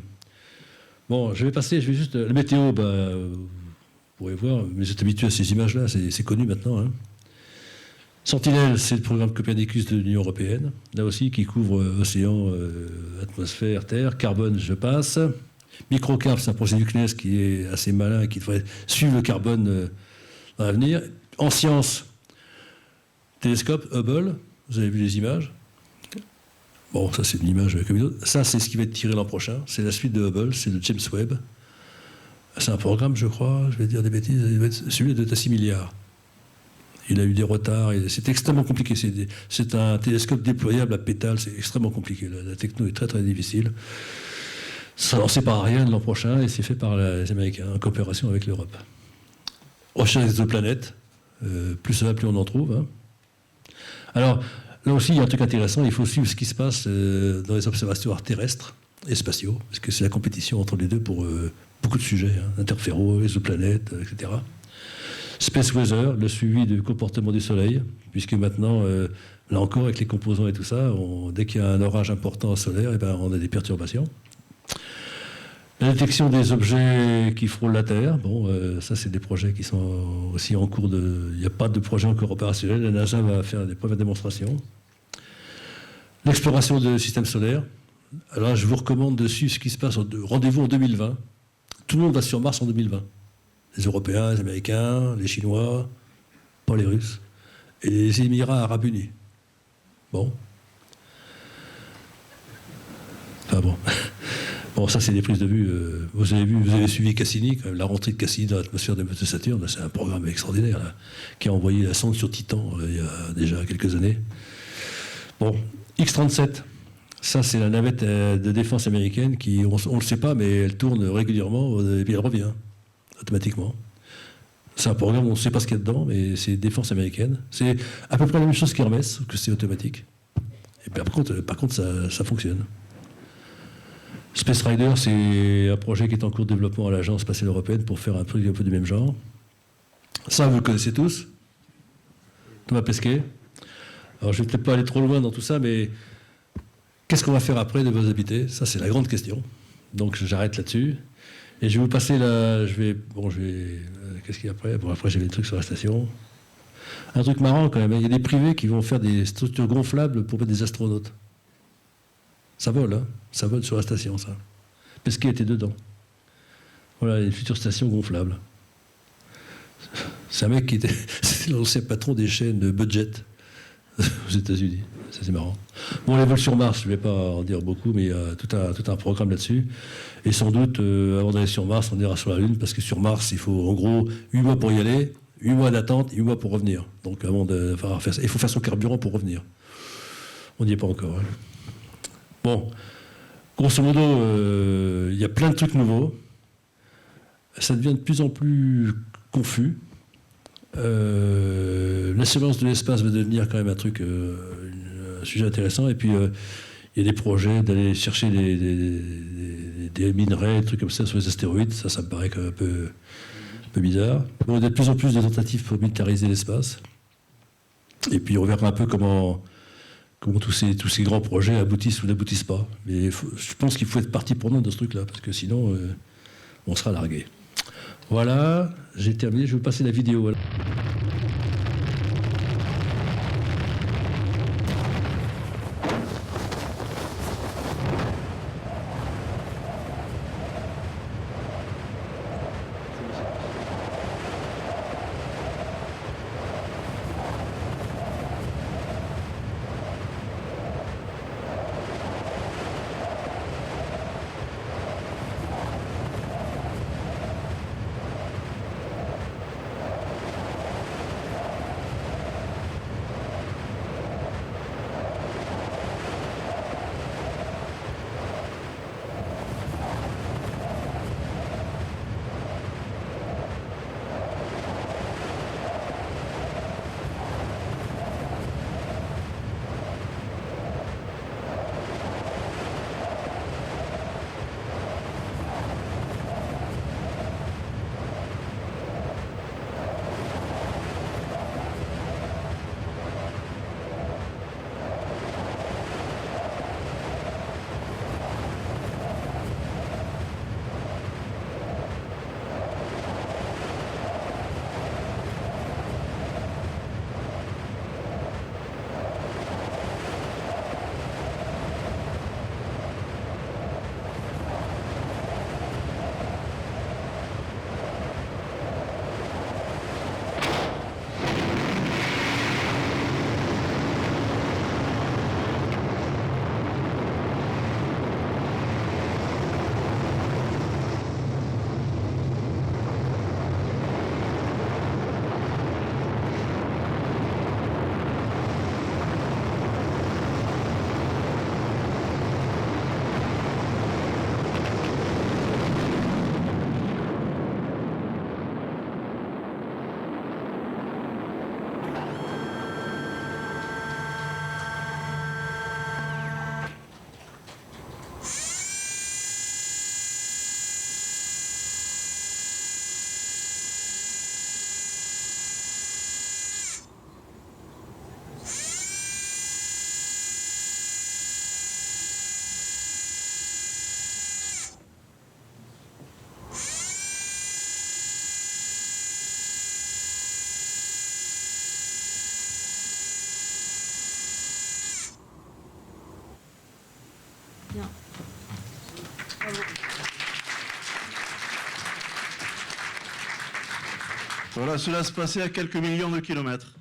Bon, je vais juste... La météo, vous pourrez voir, mais vous êtes habitué à ces images-là, c'est connu maintenant. Hein. Sentinelle, c'est le programme Copernicus de l'Union européenne, là aussi, qui couvre océan, atmosphère, terre. Carbone, je passe. Microcarp, c'est un projet du CNES qui est assez malin et qui devrait suivre le carbone dans l'avenir. En sciences, télescope, Hubble, vous avez vu les images. Bon, ça c'est une image comme une autre. Ça, c'est ce qui va être tiré l'an prochain. C'est la suite de Hubble, c'est le James Webb. C'est un programme, je crois, je vais dire des bêtises, celui de 6 milliards. Il a eu des retards, c'est extrêmement compliqué. C'est un télescope déployable à pétales, c'est extrêmement compliqué. La techno est très très difficile. Ça sera lancé par Ariane l'an prochain et c'est fait par les Américains en coopération avec l'Europe. Recherche d'exoplanètes, plus ça va, plus on en trouve. Hein. Alors, là aussi, il y a un truc intéressant, il faut suivre ce qui se passe dans les observatoires terrestres et spatiaux, parce que c'est la compétition entre les deux pour beaucoup de sujets, hein, interféros, exoplanètes, etc. Space Weather, le suivi du comportement du Soleil, puisque maintenant, là encore, avec les composants et tout ça, dès qu'il y a un orage important solaire, on a des perturbations. La détection des objets qui frôlent la Terre, ça c'est des projets qui sont aussi en cours de... Il n'y a pas de projet encore opérationnel, la NASA va faire des premières démonstrations. L'exploration du système solaire. Alors je vous recommande de suivre ce qui se passe, rendez-vous en 2020. Tout le monde va sur Mars en 2020. Les Européens, les Américains, les Chinois, pas les Russes, et les Émirats Arabes Unis. Bon. Enfin bon... Bon, ça, c'est des prises de vue. Vous avez suivi Cassini, quand même, la rentrée de Cassini dans l'atmosphère de Saturne. C'est un programme extraordinaire, là, qui a envoyé la sonde sur Titan il y a déjà quelques années. Bon, X-37, ça, c'est la navette de défense américaine qui, on ne le sait pas, mais elle tourne régulièrement et puis elle revient automatiquement. C'est un programme, on ne sait pas ce qu'il y a dedans, mais c'est défense américaine. C'est à peu près la même chose qu'Hermès, que c'est automatique. Et puis, par contre ça fonctionne. Space Rider, c'est un projet qui est en cours de développement à l'Agence spatiale européenne pour faire un truc un peu du même genre. Ça, vous le connaissez tous. Thomas Pesquet. Alors, je ne vais peut-être pas aller trop loin dans tout ça, mais qu'est-ce qu'on va faire après de vos habités? Ça, c'est la grande question. Donc, j'arrête là-dessus. Et je vais vous passer là. Qu'est-ce qu'il y a après? Bon, après, j'ai des trucs sur la station. Un truc marrant, quand même. Il y a des privés qui vont faire des structures gonflables pour mettre des astronautes. Ça vole, hein. Ça vole sur la station, ça. Pesquet était dedans. Voilà, les futures stations gonflables. C'est un mec c'est l'ancien patron des chaînes de budget aux États-Unis. Ça, c'est marrant. Bon, les vols sur Mars, je ne vais pas en dire beaucoup, mais il y a tout un programme là-dessus. Et sans doute, avant d'aller sur Mars, on ira sur la Lune, parce que sur Mars, il faut en gros 8 mois pour y aller, 8 mois d'attente, 8 mois pour revenir. Donc, avant de faire ça, il faut faire son carburant pour revenir. On n'y est pas encore. Hein. Bon, grosso modo, il y a plein de trucs nouveaux. Ça devient de plus en plus confus. La surveillance de l'espace va devenir quand même un sujet intéressant. Et puis, il y a des projets d'aller chercher des minerais, des trucs comme ça sur les astéroïdes. Ça me paraît un peu bizarre. Bon, il y a de plus en plus de tentatives pour militariser l'espace. Et puis, on verra un peu comment comment tous ces grands projets aboutissent ou n'aboutissent pas. Mais je pense qu'il faut être partie prenante de ce truc-là, parce que sinon, on sera largué. Voilà, j'ai terminé, je vais vous passer la vidéo. Voilà. Bien. Bravo. Voilà, cela se passait à quelques millions de kilomètres.